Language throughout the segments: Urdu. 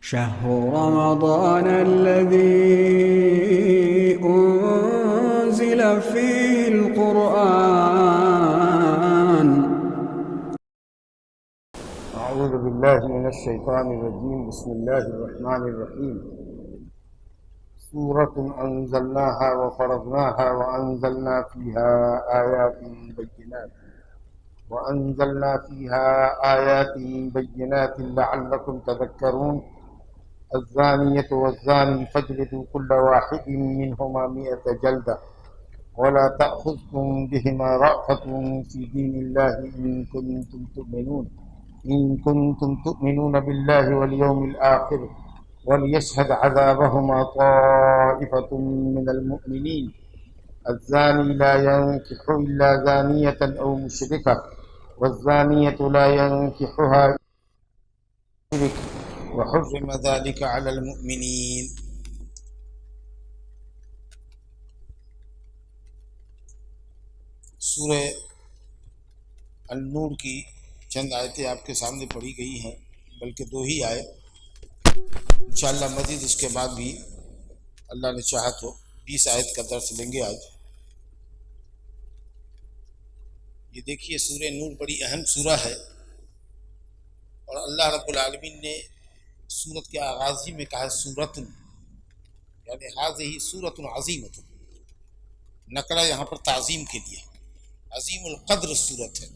شهر رمضان الذي أنزل فيه القرآن. أعوذ بالله من الشيطان الرجيم. بسم الله الرحمن الرحيم. سورة أنزلناها وفرضناها وأنزلنا فيها آيات بينات لعلكم تذكرون. الزانية والزاني فاجلدوا كل واحد منهما 100 جلدة ولا تأخذكم بهما رأفة في دين الله إن كنتم تؤمنون بالله واليوم الآخر وليشهد عذابهما طائفة من المؤمنين. الزاني لا ينكح إلا زانية أو مشركة والزانية لا ينكحها إلا مشرك وحرم ذلك على المؤمنين. سورہ النور کی چند آیتیں آپ کے سامنے پڑھی گئی ہیں، بلکہ 2 ہی آیت. انشاءاللہ مزید اس کے بعد بھی اللہ نے چاہا تو 20 آیت کا درس لیں گے آج. یہ دیکھیے سورہ نور بڑی اہم سورہ ہے، اور اللہ رب العالمین نے سورت کے آغاز ہی میں کہا سورۃ، یعنی ہذہ سورۃ عظیمۃ. نکرہ یہاں پر تعظیم کے لیے، عظیم القدر سورت ہے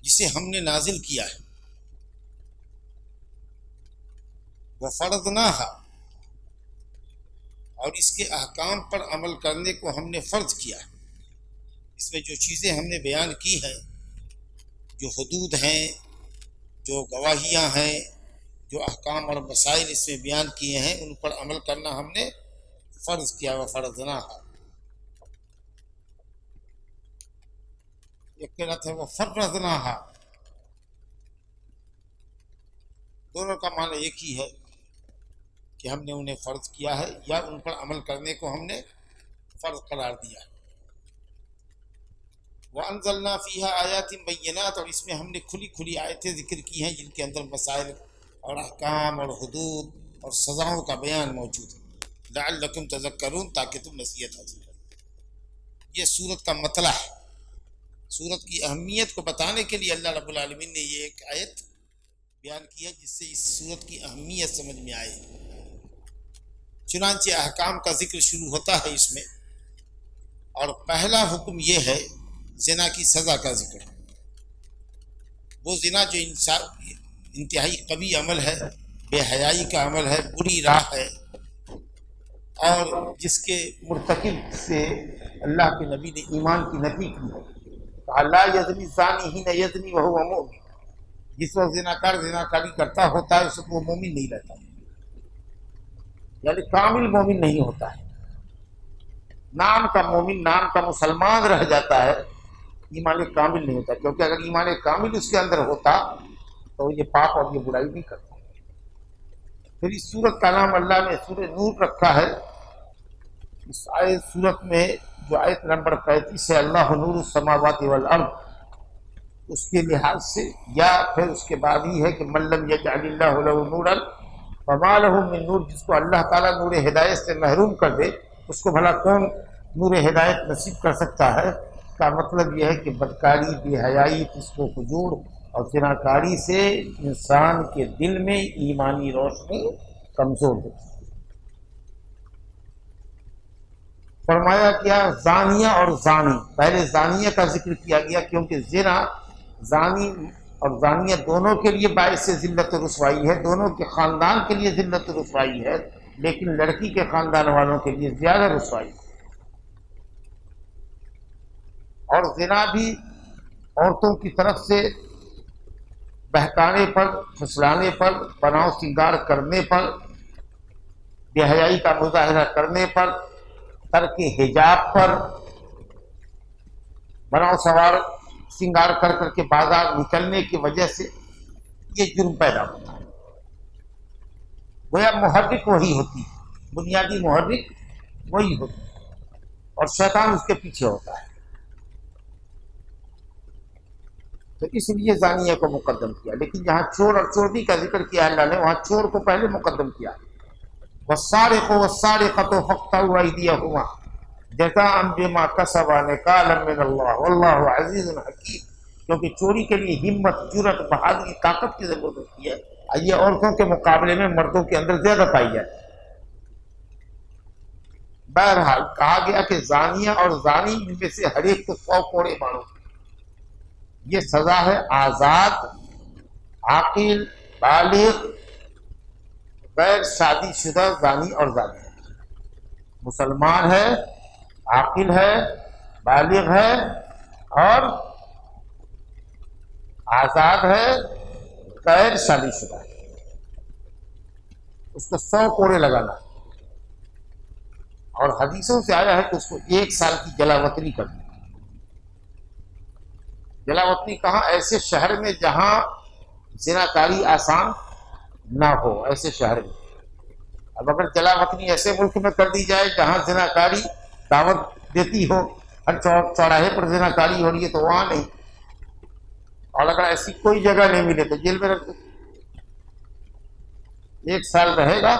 جسے ہم نے نازل کیا ہے. وفرضناہا، اور اس کے احکام پر عمل کرنے کو ہم نے فرض کیا ہے. اس میں جو چیزیں ہم نے بیان کی ہیں، جو حدود ہیں، جو گواہیاں ہیں، جو احکام اور مسائل اس میں بیان کیے ہیں، ان پر عمل کرنا ہم نے فرض کیا. وفرضناہا، ایک قرأت ہے وفرضناہا، دونوں کا معنی ایک ہی ہے کہ ہم نے انہیں فرض کیا ہے یا ان پر عمل کرنے کو ہم نے فرض قرار دیا ہے. وَأَنزَلْنَا فِيهَا آيَاتٍ بَيِّنَاتٍ، اور اس میں ہم نے کھلی آیتیں ذکر کی ہیں جن کے اندر مسائل اور احکام اور حدود اور سزاؤں کا بیان موجود ہے. لَعَلَّكُمْ تَذَكَّرُونَ، تاکہ تم نصیحت حاصل کرو. یہ سورت کا مطلع ہے. سورت کی اہمیت کو بتانے کے لیے اللہ رب العالمین نے یہ ایک آیت بیان کی ہے جس سے اس سورت کی اہمیت سمجھ میں آئے. چنانچہ احکام کا ذکر شروع ہوتا ہے اس میں، اور پہلا حکم یہ ہے زنا کی سزا کا ذکر. وہ زنا جو انتہائی قبیح عمل ہے، بے حیائی کا عمل ہے، بری راہ ہے، اور جس کے مرتکب سے اللہ کے نبی نے ایمان کی نفی کی ہے. لا یزنی الزانی حین یزنی وہو مؤمن، جس وقت زناکار زناکاری کرتا ہوتا ہے اس وقت وہ مومن نہیں رہتا، یعنی کامل مومن نہیں ہوتا ہے. نام کا مومن، نام کا مسلمان رہ جاتا ہے، ایمان کامل نہیں ہوتا، کیونکہ اگر ایمان کامل اس کے اندر ہوتا تو یہ پاپ اور یہ برائی نہیں کرتا. پھر اس سورت کا نام اللہ نے سورہ نور رکھا ہے. اس سورت میں جو آیت نمبر 35 ہے، اللہ نور السماوات والارض، اس کے لحاظ سے، یا پھر اس کے بعد ہی ہے کہ من لم یجعل اللہ له نورا فما له من نور، جس کو اللہ تعالیٰ نور ہدایت سے محروم کر دے اس کو بھلا کون نور ہدایت نصیب کر سکتا ہے. کا مطلب یہ ہے کہ بدکاری، بے حیائی، فسق و فجور اور زناکاری سے انسان کے دل میں ایمانی روشنی کمزور ہوتی ہے. فرمایا کیا زانیہ اور زانی، پہلے زانیہ کا ذکر کیا گیا کیونکہ زنا، زانی اور زانیہ دونوں کے لیے باعث ذلت و رسوائی ہے، دونوں کے خاندان کے لیے ذلت و رسوائی ہے، لیکن لڑکی کے خاندان والوں کے لیے زیادہ رسوائی ہے. اور زنا بھی عورتوں کی طرف سے بہکانے پر، پھسلانے پر، بناؤ سنگار کرنے پر، بے حیائی کا مظاہرہ کرنے پر، ترک حجاب پر، بناؤ سوار سنگار کر کے بازار نکلنے کی وجہ سے یہ جرم پیدا ہوتا ہے. گویا محرک وہی ہوتی ہے، بنیادی محرک وہی ہوتی ہے، اور شیطان اس کے پیچھے ہوتا ہے. تو تو اس لیے زانیہ کو مقدم کیا. لیکن جہاں چور اور چوری کا ذکر کیا اللہ نے وہاں چور کو پہلے مقدم کیا. والسارق والسارقۃ فاقطعوا ایدیہما جزاء بما کسبا نکالا من اللہ واللہ عزیز حکیم. کیونکہ چوری کے لیے ہمت، جرأت، بہادری، طاقت کی ضرورت ہوتی ہے. یہ عورتوں کے مقابلے میں مردوں کے اندر زیادہ پائی جاتی ہے. بہرحال کہا گیا کہ زانیہ اور زانی میں سے ہر ایک کو 100 کوڑے مارو. یہ سزا ہے آزاد، عاقل، بالغ، غیر شادی شدہ زانی اور زانی. مسلمان ہے، عاقل ہے، بالغ ہے اور آزاد ہے، غیر شادی شدہ ہے. اس کو 100 کوڑے لگانا. اور حدیثوں سے آیا ہے کہ اس کو 1 سال کی جلاوطنی کرنی. جلاوطنی کہاں؟ ایسے شہر میں جہاں زناکاری آسان نہ ہو، ایسے شہر میں. اب اگر جلاوطنی ایسے ملک میں کر دی جائے جہاں زناکاری دعوت دیتی ہو، ہر چوراہے پر زناکاری ہو رہی ہے، تو وہاں نہیں. اور اگر ایسی کوئی جگہ نہیں ملے تو جیل میں رکھ دو. 1 سال رہے گا،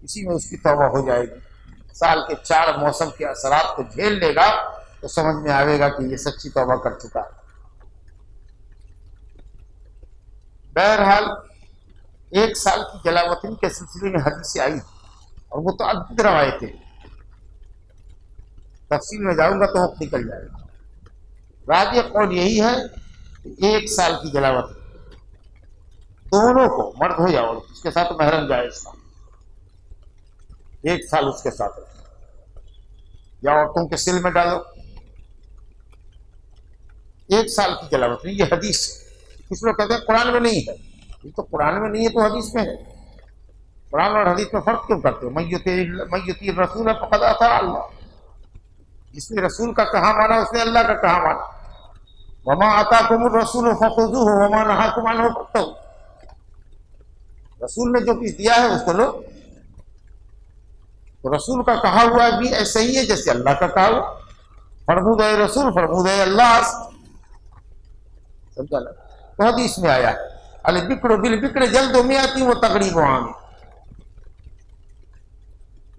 اسی میں اس کی توبہ ہو جائے گی. سال کے 4 موسم کے اثرات کو جھیل لے گا تو سمجھ میں آئے گا کہ یہ سچی توبہ کر چکا ہے. بہرحال 1 سال کی جلاوطنی کے سلسلے میں حدیثیں آئی اور وہ تو عدد روایتیں. تفصیل میں جاؤں گا تو وقت نکل جائے گا. راجح قول یہی ہے کہ 1 سال کی جلاوطنی دونوں کو، مرد ہو یا عورت، اس کے ساتھ محرم جائز تھا. 1 سال اس کے ساتھ رہے یا عورتوں کے سل میں ڈالو. 1 سال کی جلاوطنی یہ حدیث ہے. کچھ لوگ کہتے ہیں قرآن میں نہیں ہے. یہ تو قرآن میں نہیں ہے تو حدیث میں ہے. قرآن اور حدیث میں فرق کیوں کرتے ہو؟ من یطیع الرسول فقد اطاع اللہ. جس نے رسول کا کہا مانا اس نے اللہ کا کہا مانا. وما آتاکم الرسول فخذوہ وما نہاکم عنہ فانتہوا. رسول نے جو کچھ دیا ہے اس کو لو. تو رسول کا کہا ہوا بھی ایسا ہی ہے جیسے اللہ کا کہا ہوا. فرمود اے رسول، فرمود اے اللہ. سمجھا نا؟ تو حدیث میں آیا ہے البکر بالبکر جلد میاتی و تغریب عام.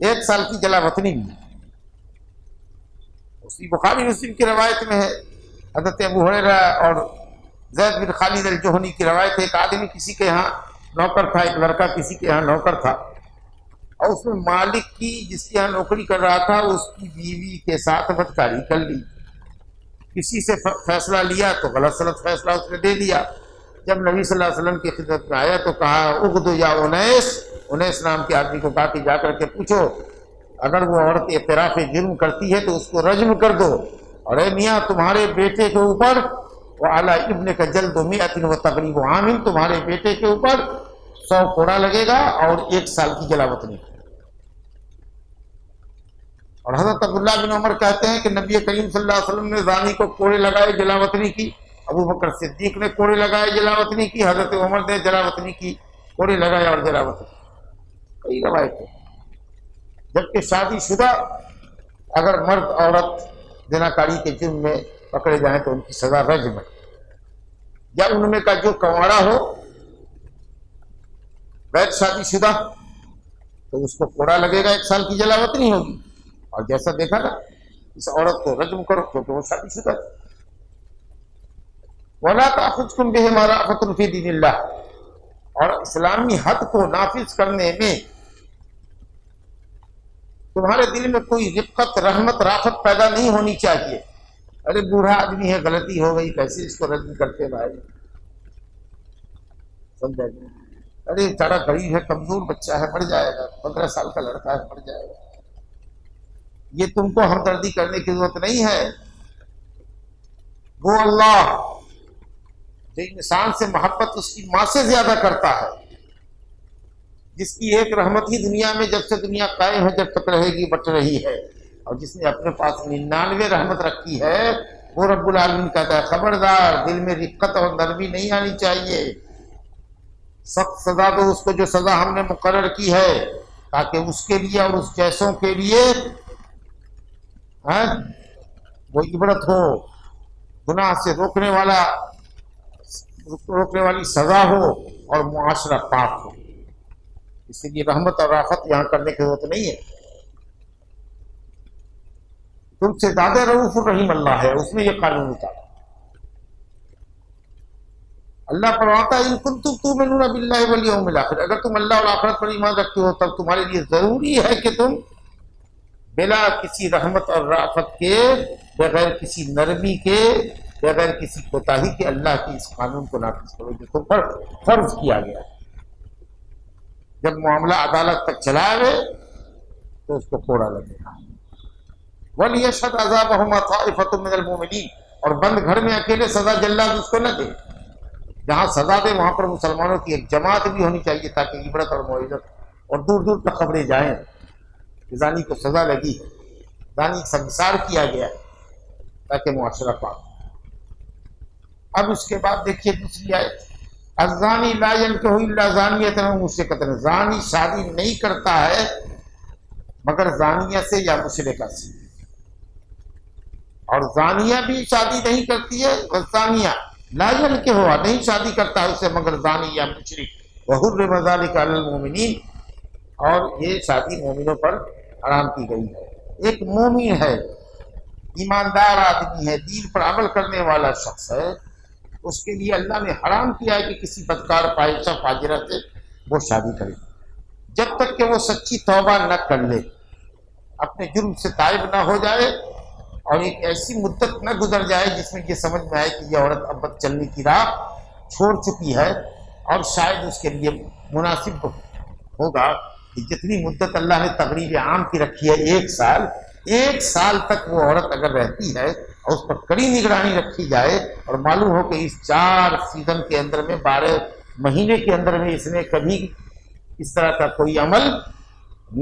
1 سال کی جلاوطنی بھی اسی بخاری مسلم کی روایت میں ہے. حضرت ابو ہریرہ اور زید بن خالد الجہنی کی روایت ہے. ایک آدمی کسی کے ہاں نوکر تھا، ایک لڑکا کسی کے ہاں نوکر تھا، اور اس میں مالک کی جس کے یہاں نوکری کر رہا تھا اس کی بیوی کے ساتھ بدکاری کر لی. کسی سے فیصلہ لیا تو غلط سلط فیصلہ اس نے دے دیا. جب نبی صلی اللہ علیہ وسلم کی خدمت میں آیا تو کہا اغد یا انیس نام کے آدمی کو کہا کہ جا کر کے پوچھو اگر وہ عورت اعتراف جرم کرتی ہے تو اس کو رجم کر دو. اور اے میاں تمہارے بیٹے کے اوپر وعلی ابن کا جلد میۃ و تغریب عام، تمہارے بیٹے کے اوپر 100 کوڑا لگے گا اور 1 سال کی جلاوطنی. اور حضرت عبداللہ بن عمر کہتے ہیں کہ نبی کریم صلی اللہ علیہ وسلم نے زانی کو کوڑے لگائے، جلاوطنی کی. ابو بکر صدیق نے کوڑے لگائے، جلاوطنی کی. حضرت عمر نے جلاوطنی کی، کوڑے لگائے اور جلاوطنی. کئی روایتیں. جبکہ شادی شدہ اگر مرد عورت زناکاری کے جرم میں پکڑے جائیں تو ان کی سزا رجم ہے. یا ان میں کا جو کنوارا ہو غیر شادی شدہ تو اس کو کوڑا لگے گا، 1 سال کی جلاوطنی ہوگی. اور جیسا دیکھا نا اس عورت کو رجم کرو کیونکہ وہ شادی شدہ ہے. وَلَا تَأْخُذْكُمْ بِهِمَا رَأْفَةٌ فِي دِينِ اللَّهِ. اور اسلامی حد کو نافذ کرنے میں تمہارے دل میں کوئی رقت، رحمت، رافت پیدا نہیں ہونی چاہیے. ارے بوڑھا آدمی ہے، غلطی ہو گئی، کیسے اس کو رجم کرتے بھائی؟ سمجھا جی؟ ارے بڑا غریب ہے، کمزور بچہ ہے، مر جائے گا، 15 سال کا لڑکا ہے، مر جائے گا. یہ تم کو ہمدردی کرنے کی ضرورت نہیں ہے. وہ اللہ جو انسان سے محبت اس کی ماں سے زیادہ کرتا ہے، جس کی ایک رحمت ہی دنیا میں جب سے دنیا قائم ہے جب تک رہے گی بٹ رہی ہے، اور جس نے اپنے پاس 99 رحمت رکھی ہے، وہ رب العالمین کہتا ہے خبردار دل میں رقت اور نرمی نہیں آنی چاہیے. سخت سزا دو اس کو جو سزا ہم نے مقرر کی ہے، تاکہ اس کے لیے اور اس جیسوں کے لیے وہ عبرت ہو. گناہ سے روکنے والا روکنے والی سزا ہو اور معاشرہ پاک ہو. اس لیے رحمت اور رافت یہاں کرنے کی ضرورت نہیں ہے. تم سے زیادہ رؤوف الرحیم اللہ ہے، اس میں یہ قانون اتارا. اللہ فرماتا ہے ان کنتم تؤمنون باللہ والیوم الاخر، اگر تم اللہ اور آخرت پر ایمان رکھتے ہو تب تمہارے لیے ضروری ہے کہ تم بلا کسی رحمت اور رافت کے، بغیر کسی نرمی کے، بغیر کسی کوتاہی کے اللہ کے اس قانون کو نافذ کرو جو تم پر فرض کیا گیا. جب معاملہ عدالت تک چلا گئے تو اس کو کوڑا لگے گا. وَلْيَشْهَدْ عَذَابَهُمَا طَائِفَةٌ مِّنَ الْمُؤْمِنِينَ، اور بند گھر میں اکیلے سزا جلاد اس کو نہ دے. جہاں سزا دے وہاں پر مسلمانوں کی ایک جماعت بھی ہونی چاہیے تاکہ عبرت اور موعظت اور دور دور تک خبریں جائیں کہ زانی کو سزا لگی، زانی سنسار کیا گیا، تاکہ معاشرہ پاک. اب اس کے بعد دیکھیے دوسری آیت، الزانی لا ينکح الا زانیۃ او مشرکۃ، زانی شادی نہیں کرتا ہے مگر زانیہ سے یا مشرکہ سے. اور زانیہ بھی شادی نہیں کرتی ہے، زانیہ لا ينکح ہوا نہیں شادی کرتا ہے اسے مگر زانی یا مشرک. وحرم ذلک علی المؤمنین، اور یہ شادی مومنوں پر حرام کی گئی ہے. ایک مومن ہے، ایماندار آدمی ہے، دین پر عمل کرنے والا شخص ہے، اس کے لیے اللہ نے حرام کیا ہے کہ کسی بدکار فاحشہ فاجرہ سے وہ شادی کرے، جب تک کہ وہ سچی توبہ نہ کر لے، اپنے جرم سے تائب نہ ہو جائے، اور ایک ایسی مدت نہ گزر جائے جس میں یہ سمجھ میں آئے کہ یہ عورت اب بد چلنے کی راہ چھوڑ چکی ہے، اور شاید اس کے لیے مناسب ہوگا کہ جتنی مدت اللہ نے تقریب عام کی رکھی ہے 1 سال تک وہ عورت اگر رہتی ہے اور اس پر کڑی نگرانی رکھی جائے، اور معلوم ہو کہ اس 4 سیزن کے اندر میں 12 مہینے کے اندر میں اس نے کبھی اس طرح کا کوئی عمل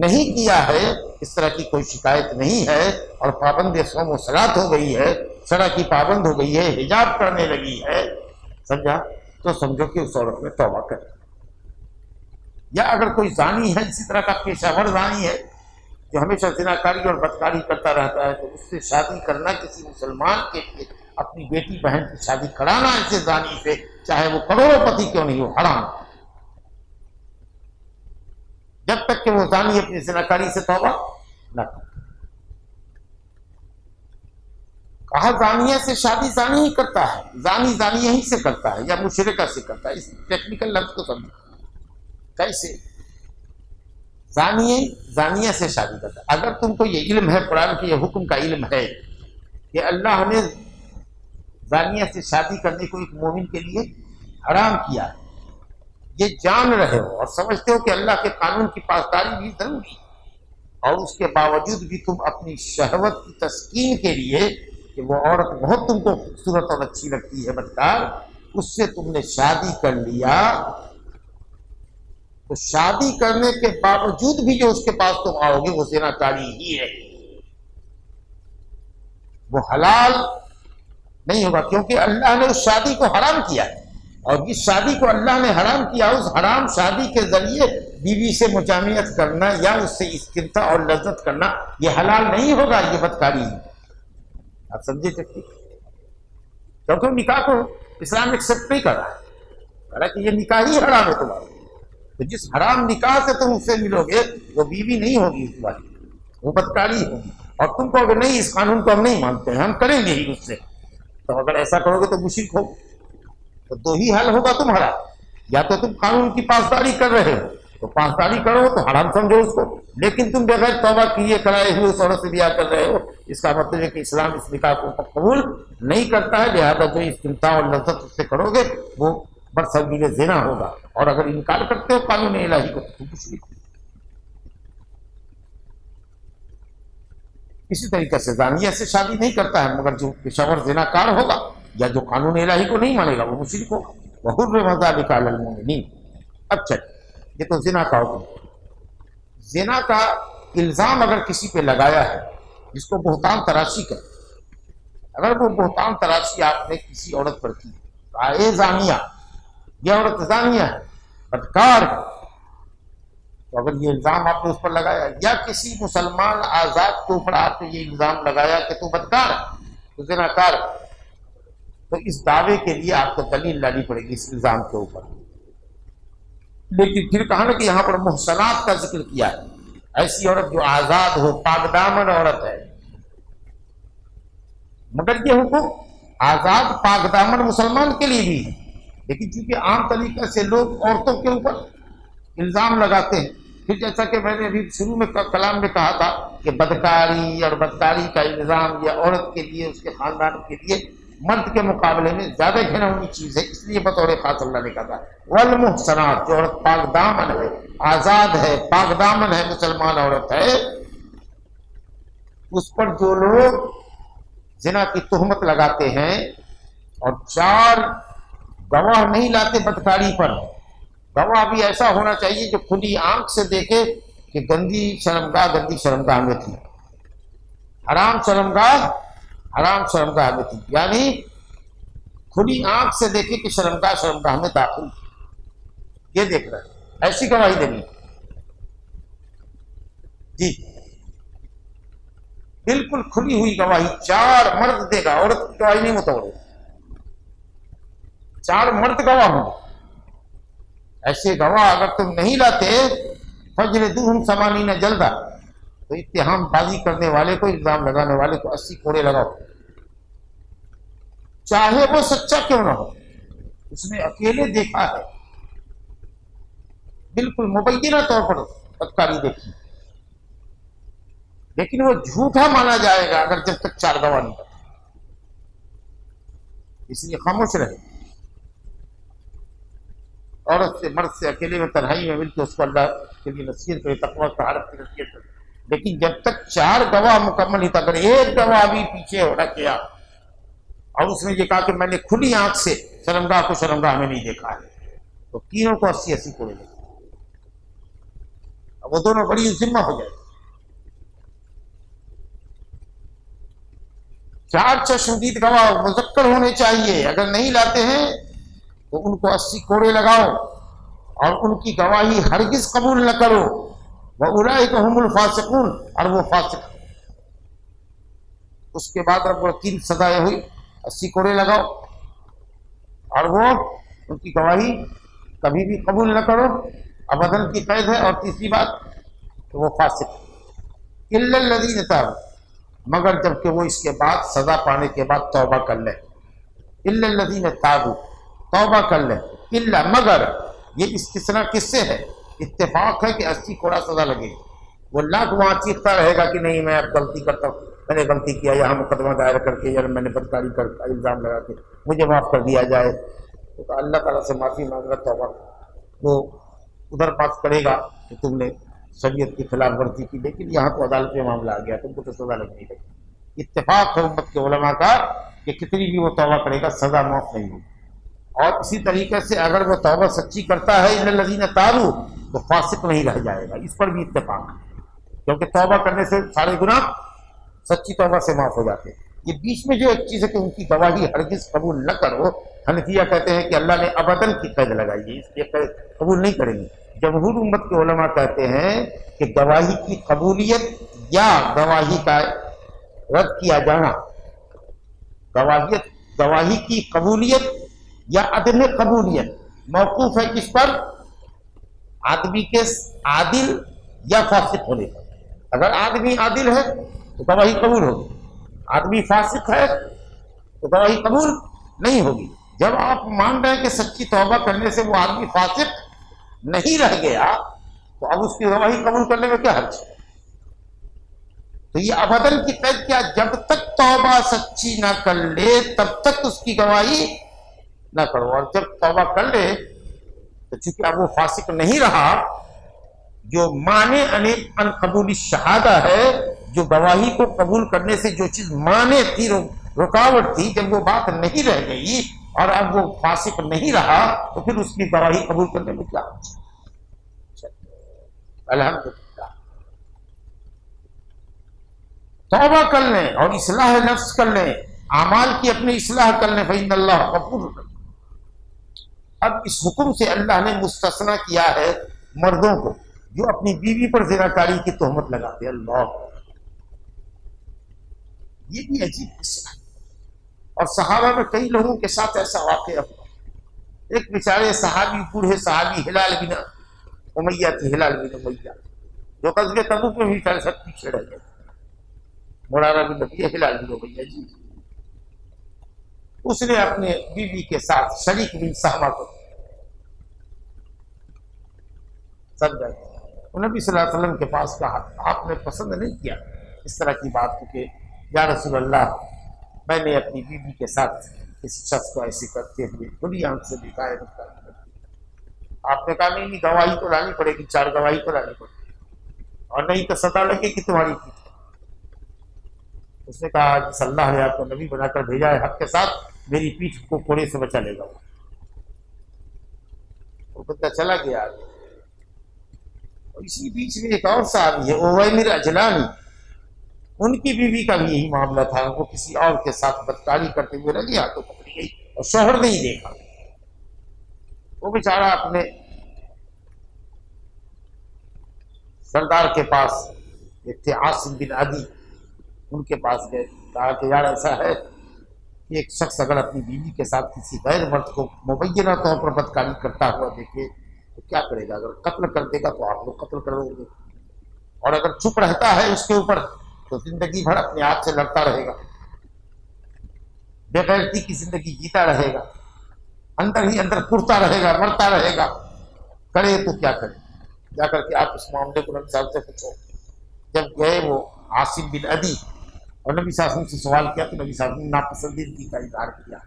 نہیں کیا ہے، اس طرح کی کوئی شکایت نہیں ہے، اور پابند صوم و صلاۃ ہو گئی ہے، شرع کی پابند ہو گئی ہے، حجاب کرنے لگی ہے، سمجھا، تو سمجھو کہ اس عورت میں توبہ کرے. یا اگر کوئی زانی ہے، اسی طرح کا پیشہ ور زانی ہے جو ہمیشہ زناکاری اور بدکاری کرتا رہتا ہے، تو اس سے شادی کرنا کسی مسلمان کے لیے، اپنی بیٹی بہن کی شادی کرانا ایسے زانی سے، چاہے وہ کروڑوں پتی کیوں نہیں ہو، حرام. جب تک کہ وہ زانی اپنی زناکاری سے توبہ نہ کرے. کہا زانیہ سے شادی زانی ہی کرتا ہے، زانی زانیہ ہی سے کرتا ہے یا مشرکہ سے کرتا ہے. اس ٹیکنیکل لفظ کو سمجھو کیسے. زانیہ سے شادی کرتا ہے. اگر تم کو یہ علم ہے، قرآن کے یہ حکم کا علم ہے کہ اللہ نے زانیہ سے شادی کرنے کو ایک مومن کے لیے حرام کیا ہے، یہ جان رہے ہو اور سمجھتے ہو کہ اللہ کے قانون کی پاسداری بھی ضروری ہے، اور اس کے باوجود بھی تم اپنی شہوت کی تسکین کے لیے کہ وہ عورت بہت تم کو خوبصورت اور اچھی لگتی ہے بدکار، اس سے تم نے شادی کر لیا، تو شادی کرنے کے باوجود بھی جو اس کے پاس تم آؤ گے وہ زناکاری ہی ہے، وہ حلال نہیں ہوگا، کیونکہ اللہ نے اس شادی کو حرام کیا ہے. اور جس شادی کو اللہ نے حرام کیا، اس حرام شادی کے ذریعے بیوی سے مجامعت کرنا یا اس سے استمتاع اور لذت کرنا یہ حلال نہیں ہوگا، یہ بدکاری ہے. آپ سمجھے چکی، کیونکہ نکاح کو اسلام ایکسیپٹ نہیں کر رہا ہے، کہہ رہا کہ یہ نکاح ہی حرام ہے تمہارا. تو جس حرام نکاح سے تم اس سے ملو گے وہ بیوی نہیں ہوگی اس والی، وہ بدکاری ہوگی. اور تم کو اگر نہیں، اس قانون کو ہم نہیں مانتے ہیں، ہم کریں گے ہی اس سے، تو اگر ایسا کرو گے تو مشرک ہو. تو 2 ہی حل ہوگا تمہارا، یا تو تم قانون کی پاسداری کر رہے ہو تو پاسداری کرو تو حرام سمجھو اس کو، لیکن تم بغیر توبہ کیے کرائے ہوئے اس عورت سے بیاہ کر رہے ہو، اس کا مطلب ہے کہ اسلام اس نکاح کو قبول نہیں کرتا ہے. لہذا جو استمتاع اور لذت اس سے کرو گے وہ برسبیل زنا ہوگا، اور اگر انکار کرتے ہو قانون الہی کو تو تم مشرک ہو. اسی طریقے سے زانیہ سے شادی نہیں کرتا ہے مگر جو پیشہ ور زناکار ہوگا یا جو قانون الہی کو نہیں مانے گا وہ مشرک ہوگا. وحرم ذلک علی المؤمنین. اچھا، یہ تو زنا کا حکم. زنا کا الزام اگر کسی پہ لگایا ہے، جس کو بہتان تراشی کا، اگر وہ بہتان تراشی آپ نے کسی عورت پر کی، اے زانیہ، یہ عورت زانیہ ہے، بدکار ہے، تو اگر یہ الزام آپ نے اس پر لگایا، یا کسی مسلمان آزاد کے اوپر آپ نے یہ الزام لگایا کہ تو بدکار ہے، تو زناکار ہے، تو اس دعوے کے لیے آپ کو دلیل لانی پڑے گی اس الزام کے اوپر۔ لیکن پھر کہا نا کہ یہاں پر محصنات کا ذکر کیا ہے، ایسی عورت جو آزاد ہو، پاک دامن عورت ہے، مگر یہ حکم آزاد پاک دامن مسلمان کے لیے بھی ہے، لیکن چونکہ عام طریقے سے لوگ عورتوں کے اوپر الزام لگاتے ہیں۔ پھر جیسا کہ میں نے ابھی شروع میں کلام میں کہا تھا کہ بدکاری اور بدکاری کا الزام یہ عورت کے لیے، اس کے خاندان کے لیے مرد کے مقابلے میں زیادہ گھناؤنی چیز ہے، اس لیے بطور خاص اللہ نے کہا تھا والمحصنات، جو عورت پاک دامن ہے، آزاد ہے، پاک دامن ہے، مسلمان عورت ہے، اس پر جو لوگ زنا کی تہمت لگاتے ہیں اور 4 گواہ نہیں لاتے بدکاری پر، گواہ بھی ایسا ہونا چاہیے جو کھلی آنکھ سے دیکھے کہ گندی شرمگاہ میں تھی، حرام شرمگاہ میں تھی، یعنی کھلی آنکھ سے دیکھے کہ شرمگاہ میں داخل تھی، یہ دیکھ رہے ہیں، ایسی گواہی دینی جی، بالکل کھلی ہوئی گواہی 4 مرد دے گا، عورت کی گواہی نہیں متوڑے، 4 مرد گواہ ہوں گے، ایسے گواہ اگر تم نہیں لاتے فجلدوہم 80 جلدہ، تو اتہام بازی کرنے والے کو، الزام لگانے والے کو 80 کوڑے لگاؤ، چاہے وہ سچا کیوں نہ ہو، اس نے اکیلے دیکھا ہے، بالکل مبینہ طور پر بدکاری دیکھی، لیکن وہ جھوٹا مانا جائے گا اگر جب تک 4 گواہ نہیں کرتے، اس لیے خاموش رہے، عورت سے مرد سے اکیلے میں تنہائی میں مل کے اس کو اللہ کے لیے نصیحت کرے، تقویٰ طہارت کی نصیحت کرے، لیکن جب تک 4 گواہ مکمل نہیں تھا، اگر ایک گواہ بھی پیچھے ہو رکھا اور اس نے یہ کہا کہ میں نے کھلی آنکھ سے شرمگاہ میں نہیں دیکھا ہے، تو تینوں کو 80 کوڑے لگے، اب وہ دونوں بڑی ذمہ ہو جائے، 4 چشمدید گواہ مذکر ہونے چاہیے، اگر نہیں لاتے ہیں تو ان کو 80 کوڑے لگاؤ اور ان کی گواہی ہرگز قبول نہ کرو، وَأُولَٰئِكَ هُمُ الْفَاسِقُونَ، اور وہ فاسق۔ اس کے بعد رب کو 3 سزائیں ہوئی، 80 کوڑے لگاؤ اور وہ ان کی گواہی کبھی بھی قبول نہ کرو، ابداً کی قید ہے، اور تیسری بات کہ وہ فاسق، إِلَّا الَّذِينَ تَابُوا، مگر جب کہ وہ اس کے بعد سزا پانے کے بعد توبہ کر لیں، إِلَّا الَّذِينَ تَابُوا، توبہ کر لیں، الا مگر، یہ استثناء کس سے ہے؟ اتفاق ہے کہ 80 کوڑا سزا لگے، وہ لاکھ وہاں چیختا رہے گا کہ نہیں میں اب غلطی کرتا ہوں، میں نے غلطی کیا، یہاں مقدمہ دائر کر کے، یا میں نے بدکاری کر الزام لگا کے مجھے معاف کر دیا جائے، تو اللہ تعالیٰ سے معافی مانگ رہا، توبہ وہ ادھر بات کرے گا کہ تم نے شریعت کی خلاف ورزی کی، لیکن یہاں تو عدالت میں معاملہ آ گیا، تم کو تو سزا لگنی لگی۔ اتفاق ہے امت کے علماء کا کہ کتنی بھی وہ توبہ کرے گا سزا معاف نہیں ہوگی، اور اسی طریقے سے اگر وہ توبہ سچی کرتا ہے الا الذین تابوا، تو فاسق نہیں رہ جائے گا، اس پر بھی اتفاق ہے، کیونکہ توبہ کرنے سے سارے گناہ سچی توبہ سے معاف ہو جاتے ہیں۔ یہ بیچ میں جو ایک چیز ہے کہ ان کی گواہی ہرگز قبول نہ کرو، حنفیہ کہتے ہیں کہ اللہ نے ابداً کی قید لگائی ہے، اس لیے قبول نہیں کریں گے۔ جمہور امت کے علماء کہتے ہیں کہ گواہی کی قبولیت یا گواہی کا رد کیا جانا، گواہی کی قبولیت یا عدم قبولیت موقوف ہے کس پر؟ آدمی کے عادل یا فاسق ہونے پر۔ اگر آدمی عادل ہے تو گواہی قبول ہوگی، آدمی فاسق ہے تو گواہی قبول نہیں ہوگی۔ جب آپ مان رہے ہیں کہ سچی توبہ کرنے سے وہ آدمی فاسق نہیں رہ گیا، تو اب اس کی گواہی قبول کرنے میں کیا حرج ہے؟ تو یہ ابداً کی قید کیا؟ جب تک توبہ سچی نہ کر لے تب تک اس کی گواہی نہ کرو، اور جب توبہ کر لے تو چونکہ اب وہ فاسق نہیں رہا، جو مانع ان قبول شہادہ ہے، جو گواہی کو قبول کرنے سے جو چیز مانع تھی، رکاوٹ تھی، جب وہ بات نہیں رہ گئی اور اب وہ فاسق نہیں رہا، تو پھر اس کی گواہی قبول کرنے میں کیا الحمدللہ۔ توبہ کر لیں اور اصلاح نفس کر لیں، اعمال کی اپنی اصلاح کر لیں، فإن اللہ غفور رحیم۔ اب اس حکم سے اللہ نے مستثنیٰ کیا ہے مردوں کو جو اپنی بیوی پر زناکاری کی تہمت لگاتے ہیں۔ اللہ، یہ بھی عجیب قصہ ہے، اور صحابہ میں کئی لوگوں کے ساتھ ایسا واقعہ ہوا. ایک بیچارے صحابی، بوڑھے صحابی ہلال بن امیہ تھے، ہلال بن امیہ جو غزوہ تبوک میں بھی چل سب پیچھے رہ گئے. مرارہ بن ربیعہ ہلال بن امیہ جی، اس نے اپنے بیوی کے ساتھ شریک بن سہمہ کو سمجھا. نبی صلی اللہ علیہ وسلم کے پاس کہا، آپ نے پسند نہیں کیا اس طرح کی بات کو کہ یا رسول اللہ میں نے اپنی بیوی کے ساتھ کسی شخص کو ایسے کرتے ہوئے کھلی آنکھ سے دیکھا ہے. آپ نے کہا نہیں، گواہی تو لانی پڑے گی، 4 گواہی تو لانی پڑے گی، اور نہیں تو سزا لگے گی تمہاری پیٹھ. اس نے کہا جس اللہ نے آپ کو نبی بنا کر بھیجا ہے حق کے ساتھ، میری پیٹھ کو کوڑے سے بچا لے گا. وہ بندہ چلا گیا آگے. اور اسی بیچ میں ایک اور صحابی ہے اویمر اجلانی، ان کی بیوی کا بھی یہی معاملہ تھا. وہ کسی اور کے ساتھ بدکاری کرتے ہوئے رہ گیا تو پکڑی گئی اور شوہر نہیں دیکھا. وہ بیچارہ اپنے سردار کے پاس ایک تھے عاصم بن عدی، ان کے پاس گئے. کہا کہ یار ایسا ہے کہ ایک شخص اگر اپنی بیوی کے ساتھ کسی غیر مرد کو مبینہ طور پر بدکاری کرتا ہوا دیکھے تو کیا کرے گا؟ اگر قتل کر دے گا تو آپ لوگ قتل کر دو گے، اور اگر چپ رہتا ہے اس کے اوپر تو زندگی بھر اپنے آپ سے لڑتا رہے گا، بے غیرتی کی زندگی جیتا رہے گا، اندر ہی اندر کڑتا رہے گا، مرتا رہے گا. کرے تو کیا کرے؟ جا کر کے آپ اس معاملے کو نبی صاحب سے پوچھو. جب گئے وہ عاصم بن عدی اور نبی صاحب سے سوال کیا تو نبی صاحب نے ناپسندیدگی کا اظہار کیا.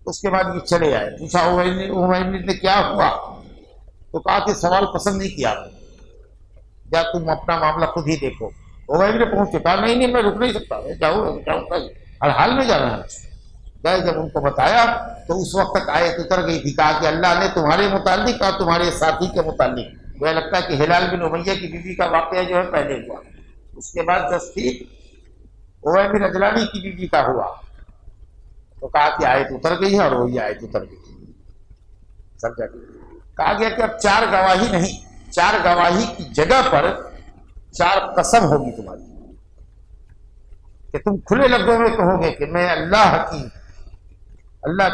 اس کے بعد یہ چلے آئے. پوچھا اویمر نے کیا ہوا؟ تو کہا کہ سوال پسند نہیں کیا، یا تم اپنا معاملہ خود ہی دیکھو. اویمر پہنچ چکا، نہیں میں رک نہیں سکتا، میں جاؤں گا، ہر حال میں جانا ہے. گئے جب ان کو بتایا تو اس وقت تک آیت اتر گئی تھی. کہا کہ اللہ نے تمہارے متعلق اور تمہارے ساتھی کے متعلق، مجھے لگتا ہے کہ ہلال بن امیہ کی بیوی کا واقعہ جو ہے پہلے ہوا، اس کے بعد دستی اویمر اجلانی کی بیوی کا ہوا. تو کہا کہ آیت اتر گئی ہے، اور وہی آیت اتر گئی. سمجھا؟ کہا گیا کہ اب 4 گواہی نہیں، 4 گواہی کی جگہ پر 4 قسم ہوگی تمہاری، کہ تم کھلے لفظوں میں کہو گے کہ میں اللہ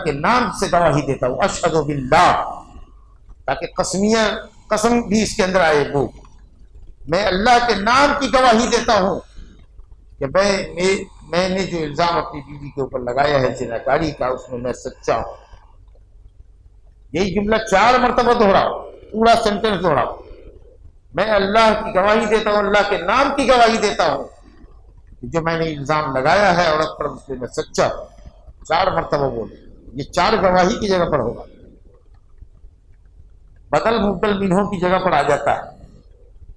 کے نام سے گواہی دیتا ہوں، اشہد باللہ، تاکہ قسم بھی اس کے اندر آئے. وہ میں اللہ کے نام کی گواہی دیتا ہوں کہ میں نے جو الزام اپنی بیوی کے اوپر لگایا ہے زناکاری کا، اس میں سچا ہوں. یہی جملہ 4 مرتبہ دہراؤ، پورا سینٹینس دہراؤ. میں اللہ کی گواہی دیتا ہوں، اللہ کے نام کی گواہی دیتا ہوں کہ جو میں نے الزام لگایا ہے عورت پر اس میں سچا ہوں. 4 مرتبہ بولے. یہ 4 گواہی کی جگہ پر ہوگا، بدل مبدل منہوں کی جگہ پر آ جاتا ہے.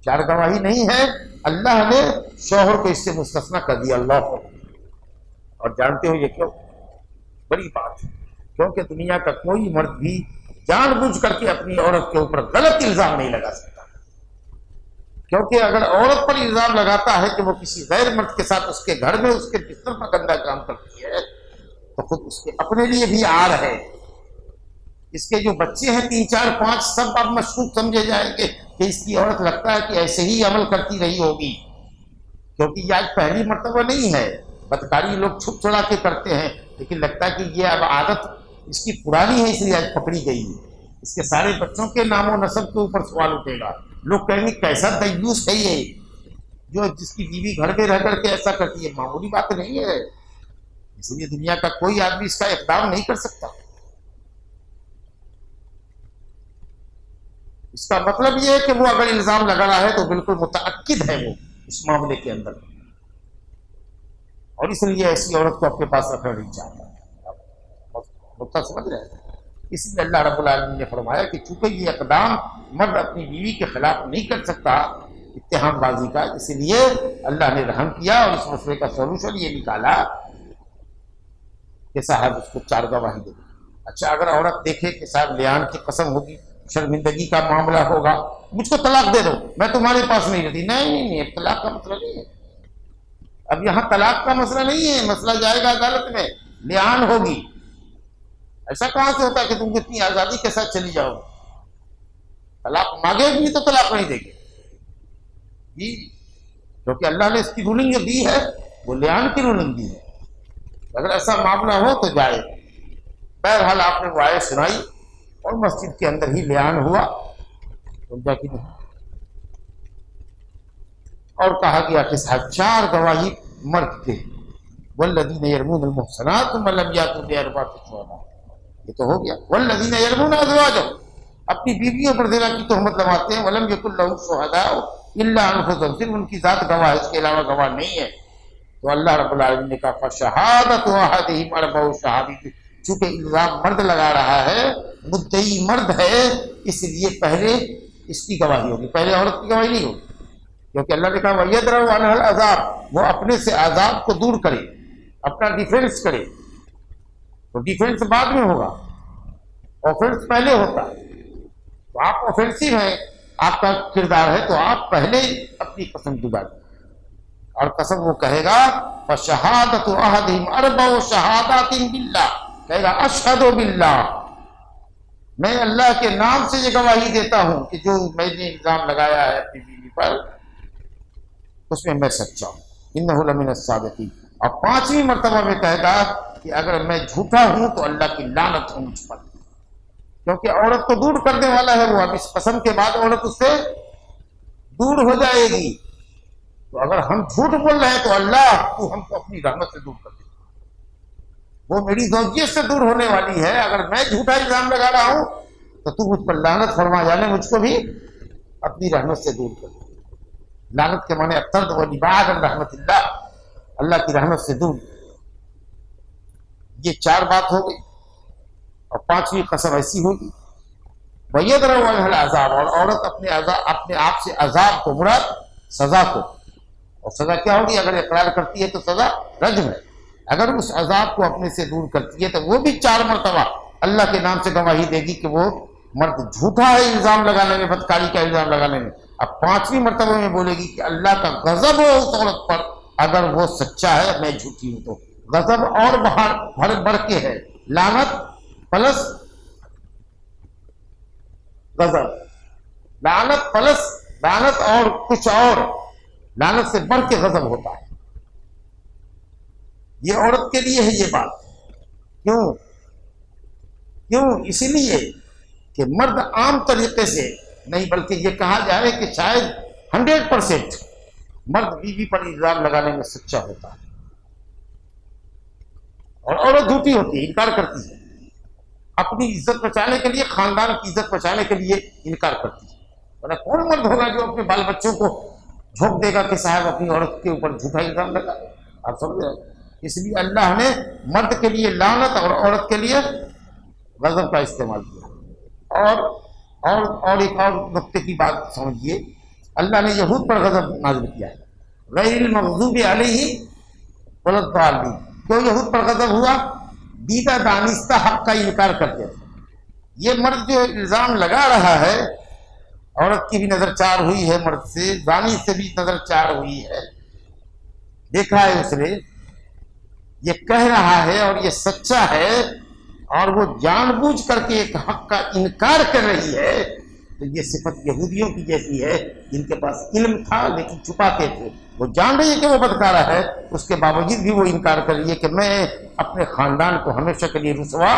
4 گواہی نہیں ہے، اللہ نے شوہر کو اس سے مستثنا کر دیا. اللہ کو، اور جانتے ہو یہ کیوں؟ بڑی بات ہے، کیونکہ دنیا کا کوئی مرد بھی جان بوجھ کر کے اپنی عورت کے اوپر غلط الزام نہیں لگا سکتا. کیونکہ اگر عورت پر الزام لگاتا ہے کہ وہ کسی غیر مرد کے ساتھ اس کے گھر میں اس کے بستر پر گندا کام کرتی ہے تو خود اس کے اپنے لیے بھی آڑ ہے. اس کے جو بچے ہیں 3 4 5 سب اب مشکوک سمجھے جائیں گے کہ اس کی عورت لگتا ہے کہ ایسے ہی عمل کرتی رہی ہوگی، کیونکہ یہ آج پہلی مرتبہ نہیں ہے. بدکاری لوگ چھپ چھڑا کے کرتے ہیں، لیکن لگتا ہے کہ یہ اب عادت اس کی پرانی ہے، اس لیے آج پکڑی گئی ہے. اس کے سارے بچوں کے نام و نسب کے اوپر سوال اٹھے گا. لوگ کہیں گے کیسا دیوس ہے یہ جو جس کی بیوی گھر میں رہ کر کے ایسا کرتی ہے. معمولی بات نہیں ہے، اس لیے دنیا کا کوئی آدمی اس کا اقدام نہیں کر سکتا. اس کا مطلب یہ ہے کہ وہ اگر الزام لگا رہا ہے تو بالکل متعقد ہے وہ اس معاملے کے اندر، اور اس لیے ایسی عورت کو اپنے پاس رکھنا نہیں چاہتا. نقطہ سمجھ رہے ہیں؟ اس لیے اللہ رب العالمین نے فرمایا کہ چونکہ یہ اقدام مرد اپنی بیوی کے خلاف نہیں کر سکتا اتہام بازی کا، اس لیے اللہ نے رحم کیا اور اس مسئلے کا سولوشن یہ نکالا کہ صاحب اس کو 4 گواہی دے. اچھا اگر عورت دیکھے کہ صاحب لیان کی قسم ہوگی، شرمندگی کا معاملہ ہوگا، مجھ کو طلاق دے دو، میں تمہارے پاس نہیں رہتی. نہیں، اب طلاق کا مسئلہ نہیں ہے. اب یہاں طلاق کا مسئلہ نہیں ہے، مسئلہ جائے گا عدالت میں، لیان ہوگی. ایسا کہاں سے ہوتا ہے کہ تم اتنی آزادی کے ساتھ چلی جاؤ؟ طلاق مانگے بھی تو طلاق نہیں دے گے جی، کیونکہ اللہ نے اس کی رولنگ جو دی ہے وہ لیان کی رولنگ دی ہے. اگر ایسا معاملہ ہو تو جائے. بہرحال آپ نے وہ آیت سنائی اور مسجد کے اندر ہی بیان ہوا، سمجھا کہ نہیں. اور کہا گیا کہ 4 گواہی مرد تھے، والذین یرمون المحصنات ثم لم یاتوا باربعۃ شہداء. یہ تو ہو گیا. والذین یرمون ازواجهم، اپنی بیویوں پر زنا کی تہمت لگاتے ہیں، ولم یکن لهم شہداء الا انفسهم، صرف ان کی ذات گواہ ہے، اس کے علاوہ گواہ نہیں ہے. تو اللہ رب العالمین نے کہا فشہادۃ احدہم اربع شہادات، چونکہ الزام مرد لگا رہا ہے، مدعی مرد ہے، اس لیے پہلے اس کی گواہی ہوگی، پہلے عورت کی گواہی نہیں ہوگی. کیونکہ اللہ نے کہا وَيَدْرَوْا عَنْهَا الْعَذَابَ، وہ اپنے سے عذاب کو دور کرے، اپنا ڈیفینس کرے. تو ڈیفینس بعد میں ہوگا، اوفینس پہلے ہوتا ہے. تو آپ اوفینسو ہیں، آپ کا کردار ہے، تو آپ پہلے اپنی قسم گزاریں. اور قسم وہ کہے گا فشہادۃ احدہم اربع شہادات باللہ، کہے گا اشہد باللہ، میں اللہ کے نام سے یہ گواہی دیتا ہوں کہ جو میں نے الزام لگایا ہے اپنی بیوی پر اس میں میں سچا ہوں. انہ لمن الصادقین. اور 5ویں مرتبہ میں کہے گا کہ اگر میں جھوٹا ہوں تو اللہ کی لعنت ہو مجھ پر، کیونکہ عورت کو دور کرنے والا ہے وہ. اب اس قسم کے بعد عورت اس سے دور ہو جائے گی. تو اگر ہم جھوٹ بول رہے ہیں تو اللہ تو ہم کو اپنی رحمت سے دور کر دے. وہ میری زوجیت سے دور ہونے والی ہے. اگر میں جھوٹا الزام لگا رہا ہوں تو تو مجھ پر لعنت فرما، جانے مجھ کو بھی اپنی رحمت سے دور کر دے. لعنت کے معنی اطرد و ابعاد عن رحمت اللہ، اللہ کی رحمت سے دور. یہ 4 بات ہو گئی. اور 5ویں قسم ایسی ہوگی وَيَدْرَوْا عَنْهَا الْعَذَابَ، اور عورت اپنے آپ سے عذاب کو، مراد سزا کو. اور سزا کیا ہوگی؟ اگر اقرار کرتی ہے تو سزا رجم ہے. اگر اس عذاب کو اپنے سے دور کرتی ہے تو وہ بھی 4 مرتبہ اللہ کے نام سے گواہی دے گی کہ وہ مرد جھوٹا ہے الزام لگانے میں، بدکاری کا الزام لگانے میں. اب 5ویں مرتبہ میں بولے گی کہ اللہ کا غضب ہو اس عورت پر اگر وہ سچا ہے، میں جھوٹی ہوں. تو غضب اور بڑھ کے ہے، لعنت پلس غضب، لعنت پلس لعنت اور کچھ اور، لعنت سے بڑھ کے غضب ہوتا ہے. یہ عورت کے لیے ہے یہ بات. کیوں؟ اس لیے کہ مرد عام طریقے سے نہیں، بلکہ یہ کہا جائے کہ شاید 100% مرد بیوی پر الزام لگانے میں سچا ہوتا ہے، اور عورت جھوٹی ہوتی ہے، انکار کرتی ہے. اپنی عزت بچانے کے لیے، خاندان کی عزت بچانے کے لیے انکار کرتی ہے. ورنہ کون مرد ہوگا جو اپنے بال بچوں کو جھونک دے گا کہ صاحب اپنی عورت کے اوپر جھوٹا الزام لگا؟ آپ سمجھ رہے ہیں؟ اس لیے اللہ نے مرد کے لیے لعنت اور عورت کے لیے غضب کا استعمال کیا. اور ایک اور نقطے کی بات سمجھیے، اللہ نے یہود پر غضب نازل کیا ہے، غیر المغضوب علیہم ولا الضالین. کیوں یہود پر غضب ہوا؟ دیدہ دانستہ حق کا انکار کرتے تھے. یہ مرد جو الزام لگا رہا ہے، عورت کی بھی نظر چار ہوئی ہے، مرد سے، زانی سے بھی نظر چار ہوئی ہے، دیکھا ہے اس نے، یہ کہہ رہا ہے اور یہ سچا ہے، اور وہ جان بوجھ کر کے ایک حق کا انکار کر رہی ہے. تو یہ صفت یہودیوں کی جیسی ہے، جن کے پاس علم تھا لیکن چھپاتے تھے. وہ جان رہی ہے کہ وہ بدکارہ ہے، اس کے باوجود بھی وہ انکار کر رہی ہے کہ میں اپنے خاندان کو ہمیشہ کے لیے رسوا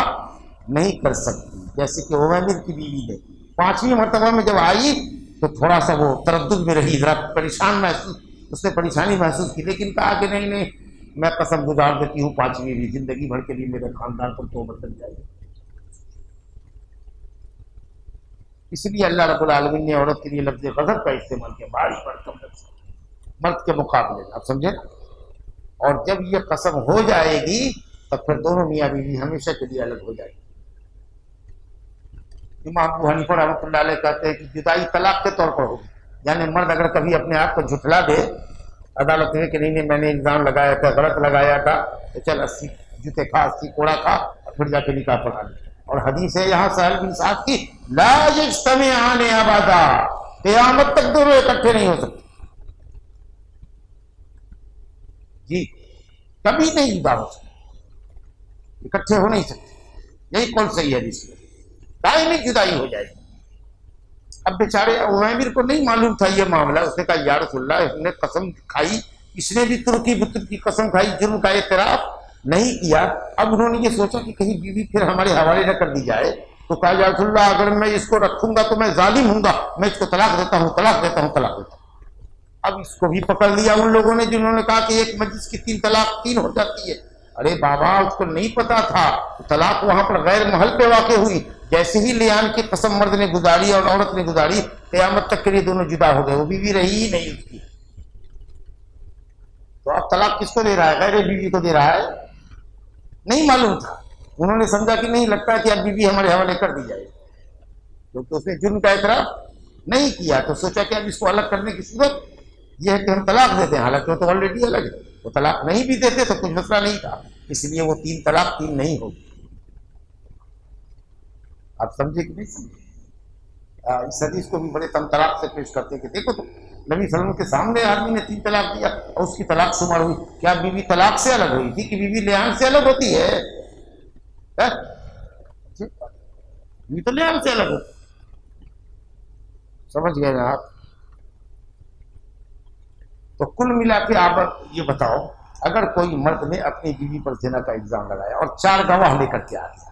نہیں کر سکتی. جیسے کہ عمیر کی بیوی نے 5ویں مرتبہ میں جب آئی تو تھوڑا سا وہ تردد میں رہی، ذرا پریشان محسوس، اس نے پریشانی محسوس کی، لیکن کہا کہ نہیں میں قسم گزار دیتی ہوں 5ویں بھی زندگی بھر کے لیے میرے خاندان پر توبہ چل جائے. اس لیے اللہ رب العالمین نے عورت کے لیے لفظ غضب کا استعمال کیا، بھاری بھرکم لفظ مرد کے مقابلے. آپ سمجھے؟ اور جب یہ قسم ہو جائے گی تو پھر دونوں میاں بیوی ہمیشہ کے لیے الگ ہو جائے گی. امام ابو حنیفہ رحمۃ اللہ علیہ کہتے ہیں کہ جدائی طلاق کے طور پر ہوگی. یعنی مرد اگر کبھی اپنے آپ کو جھٹلا دے عدالت میں کہ نہیں میں نے الزام لگایا تھا، غلط لگایا تھا، تو چل 80 جوتے کھا، 80 کوڑا کھا، اور پھر جا کے نکاح پڑھا لے. اور حدیث ہے یہاں سہل بن سعد کی، لا یجتمعان ابدا، قیامت تک دونوں اکٹھے نہیں ہو سکتے. جی کبھی نہیں جدا ہو سکتے، اکٹھے ہو نہیں سکتے. یہی کون صحیح حدیث ہے، دائمی جدائی ہو جائے گی. اب بیچارے عمیر کو نہیں معلوم تھا یہ معاملہ. اس نے کہا یا رسول اللہ، اس نے قسم کھائی، اس نے بھی ترکی بت کی قسم کھائی، جرم کا اعتراف، نہیں کیا. اب انہوں نے یہ سوچا کہ کہیں بیوی پھر ہمارے حوالے نہ کر دی جائے, تو کہا یا رسول اللہ اگر میں اس کو رکھوں گا تو میں ظالم ہوں گا, میں اس کو طلاق دیتا ہوں طلاق دیتا ہوں طلاق دیتا ہوں. اب اس کو بھی پکڑ لیا ان لوگوں نے جنہوں نے کہا کہ ایک مجلس کی 3 طلاق 3 ہو جاتی ہے. ارے بابا اس کو نہیں پتا تھا, طلاق وہاں پر غیر محل پہ واقع ہوئی. جیسے ہی لیان کی قسم مرد نے گزاری اور عورت نے گزاری, قیامت تک کے لیے دونوں جدا ہو گئے, وہ بیوی رہی ہی نہیں اس کی. تو اب طلاق کس کو دے رہا ہے؟ غیر بیوی کو دے رہا ہے. نہیں معلوم تھا, انہوں نے سمجھا کہ نہیں لگتا ہے کہ اب بیوی ہمارے حوالے کر دی جائے, کیونکہ اس نے جرم کا اعتراف نہیں کیا. تو سوچا کہ اب اس کو الگ کرنے کی صورت یہ ہے کہ ہم طلاق دیتے ہیں, حالانکہ وہ تو آلریڈی الگ ہے. وہ طلاق نہیں بھی دیتے تو کچھ مسئلہ نہیں تھا, اس لیے وہ 3 طلاق 3 نہیں ہوگی. آپ سمجھے کہ نہیں سمجھے؟ اس حدیث کو بھی بڑے کم طلاق سے پیش کرتے کہ دیکھو تو نبی صلی اللہ علیہ وسلم کے سامنے آدمی نے 3 طلاق دیا اور اس کی طلاق شمار ہوئی. کیا بیوی طلاق سے الگ ہوئی تھی کہ بیوی لیان سے الگ ہوتی ہے؟ بیوی تو لیان سے الگ ہوتی. سمجھ گئے نا آپ؟ تو کل ملا کے آپ یہ بتاؤ, اگر کوئی مرد نے اپنی بیوی پر زنا کا الزام لگایا اور 4 گواہ لے کر کے آ گیا,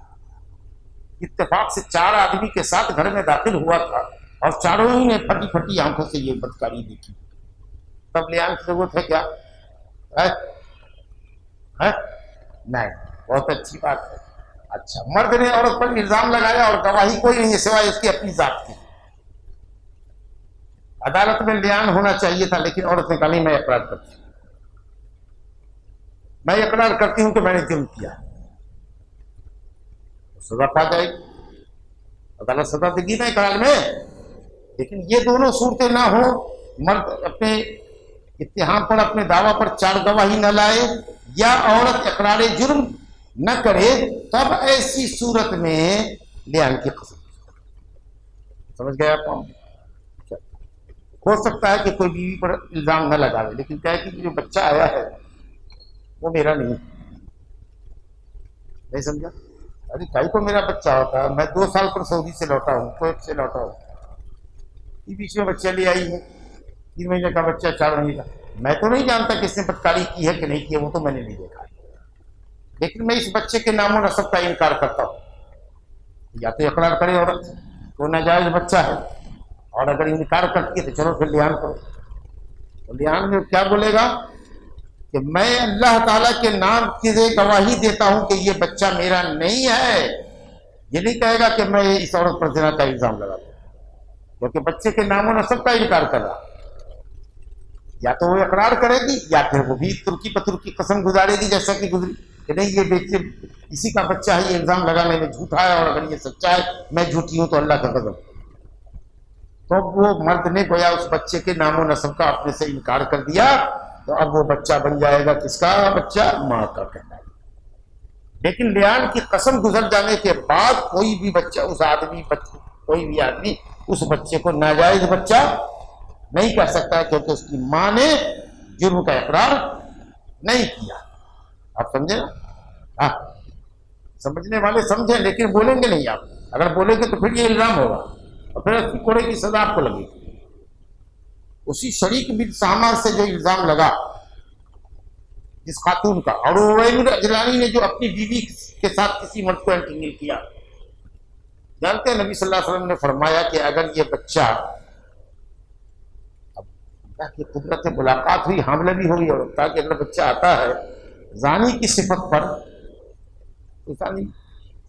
اتفاق سے 4 آدمی کے ساتھ گھر میں داخل ہوا تھا اور چاروں ہی نے پھٹی پھٹی آنکھوں سے یہ بدکاری دیکھی, تب لیان کی ضرورت ہے کیا؟ نہیں, بہت اچھی بات ہے. اچھا, مرد نے عورت پر الزام لگایا اور گواہی کوئی نہیں ہے سوائے اس کی اپنی ذات کی. عدالت میں لیان ہونا چاہیے تھا, لیکن عورت نے کہا نہیں میں اقرار کرتی ہوں, میں اقرار کرتی ہوں کہ میں نے جرم کیا. سزا پا جائے گی, عدالت سزا دے گی نا اقرار میں. لیکن یہ دونوں صورتیں نہ ہو, مرد اپنے اتہام پر اپنے دعویٰ پر 4 گواہی نہ لائے یا عورت اقرار جرم نہ کرے, تب ایسی صورت میں لیان کی قسم. سمجھ گئے آپ؟ ہو سکتا ہے کہ کوئی بیوی پر الزام نہ لگاوے, لیکن کہے کہ جو بچہ آیا ہے وہ میرا نہیں. نہیں سمجھا؟ ارے کئی کو میرا بچہ ہوتا ہے, میں 2 سال پر سعودی سے لوٹا ہوں, کویت سے لوٹا ہوں, یہ بیچ میں بچہ لے آئی ہے, 3 مہینے کا بچہ 4 مہینے کا. میں تو نہیں جانتا کہ اس نے بدکاری کی ہے کہ نہیں کی ہے, وہ تو میں نے نہیں دیکھا, لیکن میں اس بچے کے نام و نسب کا انکار کرتا ہوں. یا تو اقرار کرے عورت تو ناجائز بچہ ہے, اور اگر انکار کرتی ہے تو چلو پھر لیان کرو. تو لیان میں کیا بولے گا کہ میں اللہ تعالیٰ کے نام کی گواہی دیتا ہوں کہ یہ بچہ میرا نہیں ہے. یہ نہیں کہے گا کہ میں اس عورت پر زنا کا الزام لگاتا ہوں, کیونکہ بچے کے نام و نسب کا انکار کر رہا. یا تو وہ اقرار کرے گی یا پھر وہ بھی ترکی پترکی قسم گزارے گی جیسا کہ گزری کہ نہیں یہ بچے اسی کا بچہ ہے, یہ الزام لگانے میں جھوٹا ہے, اور اگر یہ سچا ہے میں جھوٹی ہوں تو اللہ کا غضب. تو وہ مرد نے گویا اس بچے کے نام و نسب کا اپنے سے انکار کر دیا, تو اب وہ بچہ بن جائے گا کس کا بچہ؟ ماں کا کہنا ہے. لیکن لیان کی قسم گزر جانے کے بعد کوئی بھی بچہ کوئی بھی آدمی اس بچے کو ناجائز بچہ نہیں کہہ سکتا ہے, کیونکہ اس کی ماں نے جرم کا اقرار نہیں کیا. آپ سمجھے نا؟ سمجھنے والے سمجھیں, لیکن بولیں گے نہیں. آپ اگر بولیں گے تو پھر یہ الزام ہوگا اور پھر اس کی کوڑے کی سزا آپ کو لگے گی. اسی شریک بن سامار سے جو الزام لگا جس خاتون کا, اور عویمر اجلانی نے جو اپنی بیوی کے ساتھ کسی مرد کو انٹرنگل کیا, جانتے ہیں نبی صلی اللہ علیہ وسلم نے فرمایا کہ اگر یہ بچہ, اب اللہ کی قدرت ملاقات ہوئی, حاملہ بھی ہوئی, اور تاکہ اگر بچہ آتا ہے زانی کی صفت پر تو زانی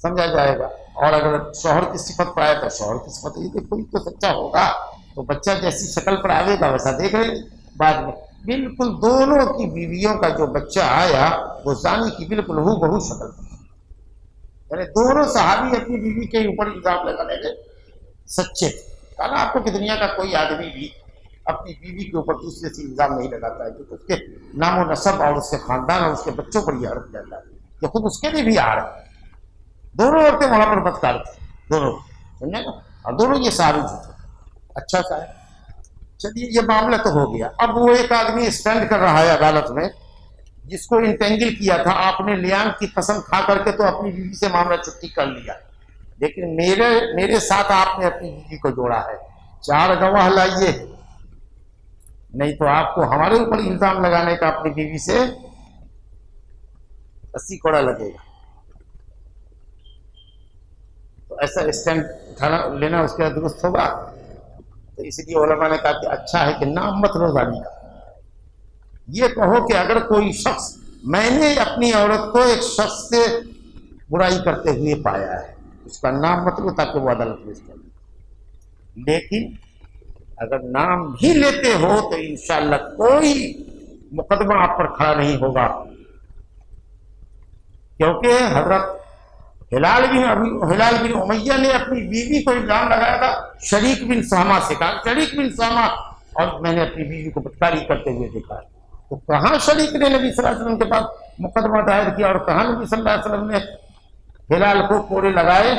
سمجھا جائے گا, اور اگر شوہر کی صفت پر آیا تو شوہر کی صفت, یہ کہ کوئی تو سچا ہوگا تو بچہ جیسی شکل پر آئے گا ویسا دیکھ رہے بعد میں. بالکل دونوں کی بیویوں کا جو بچہ آیا وہ زانی کی بالکل ہو بہو شکل پر, یعنی دونوں صحابی اپنی بیوی کے اوپر الزام لگانے میں سچے تھے. کہنا آپ کو کہ دنیا کا کوئی آدمی بھی اپنی بیوی کے اوپر دوسرے سے الزام نہیں لگاتا ہے, کیونکہ اس کے نام و نسب اور اس کے خاندان اور اس کے بچوں پر یہ حرف جاتا ہے کہ خود اس کے لیے بھی آ رہا ہے. دونوں عورتیں وہاں پر بدکار تھیں, دونوں, سمجھے نا, اور دونوں یہ ثابت ہوتے. اچھا سا ہے, چلیے یہ معاملہ تو ہو گیا. اب وہ ایک آدمی اسٹینڈ کر رہا ہے عدالت میں جس کو انٹینگل کیا تھا آپ نے لیان کی قسم کھا کر کے تو اپنی بیوی سے معاملہ چھٹی کر لیا, لیکن میرے ساتھ آپ نے اپنی بیوی کو جوڑا ہے, 4 گواہ لائیے, نہیں تو آپ کو ہمارے اوپر الزام لگانے کا اپنی بیوی سے 80 کوڑا لگے گا. تو ایسا اسٹینڈ اٹھانا لینا اس کے درست ہوگا. تو اس لیے علماء نے کہا کہ اچھا ہے کہ نام مت لو زانی کا. یہ کہو کہ اگر کوئی شخص، میں نے اپنی عورت کو ایک شخص سے برائی کرتے ہوئے پایا ہے، اس کا نام مت لو تاکہ وہ عدالت میں اس کرے. لیکن اگر نام بھی لیتے ہو تو انشاءاللہ کوئی مقدمہ آپ پر کھڑا نہیں ہوگا، کیونکہ حضرت ہلال بن امیہ نے اپنی بیوی کو الزام لگایا تھا شریک بن سہمہ سے. کہا شریک بن سہمہ، اور میں نے اپنی بیوی کو بدکاری کرتے ہوئے دیکھا. تو کہاں شریک نے نبی صلی اللہ علیہ وسلم کے پاس مقدمہ دائر کیا، اور کہاں نبی صلی اللہ علیہ وسلم نے ہلال کو کوڑے لگائے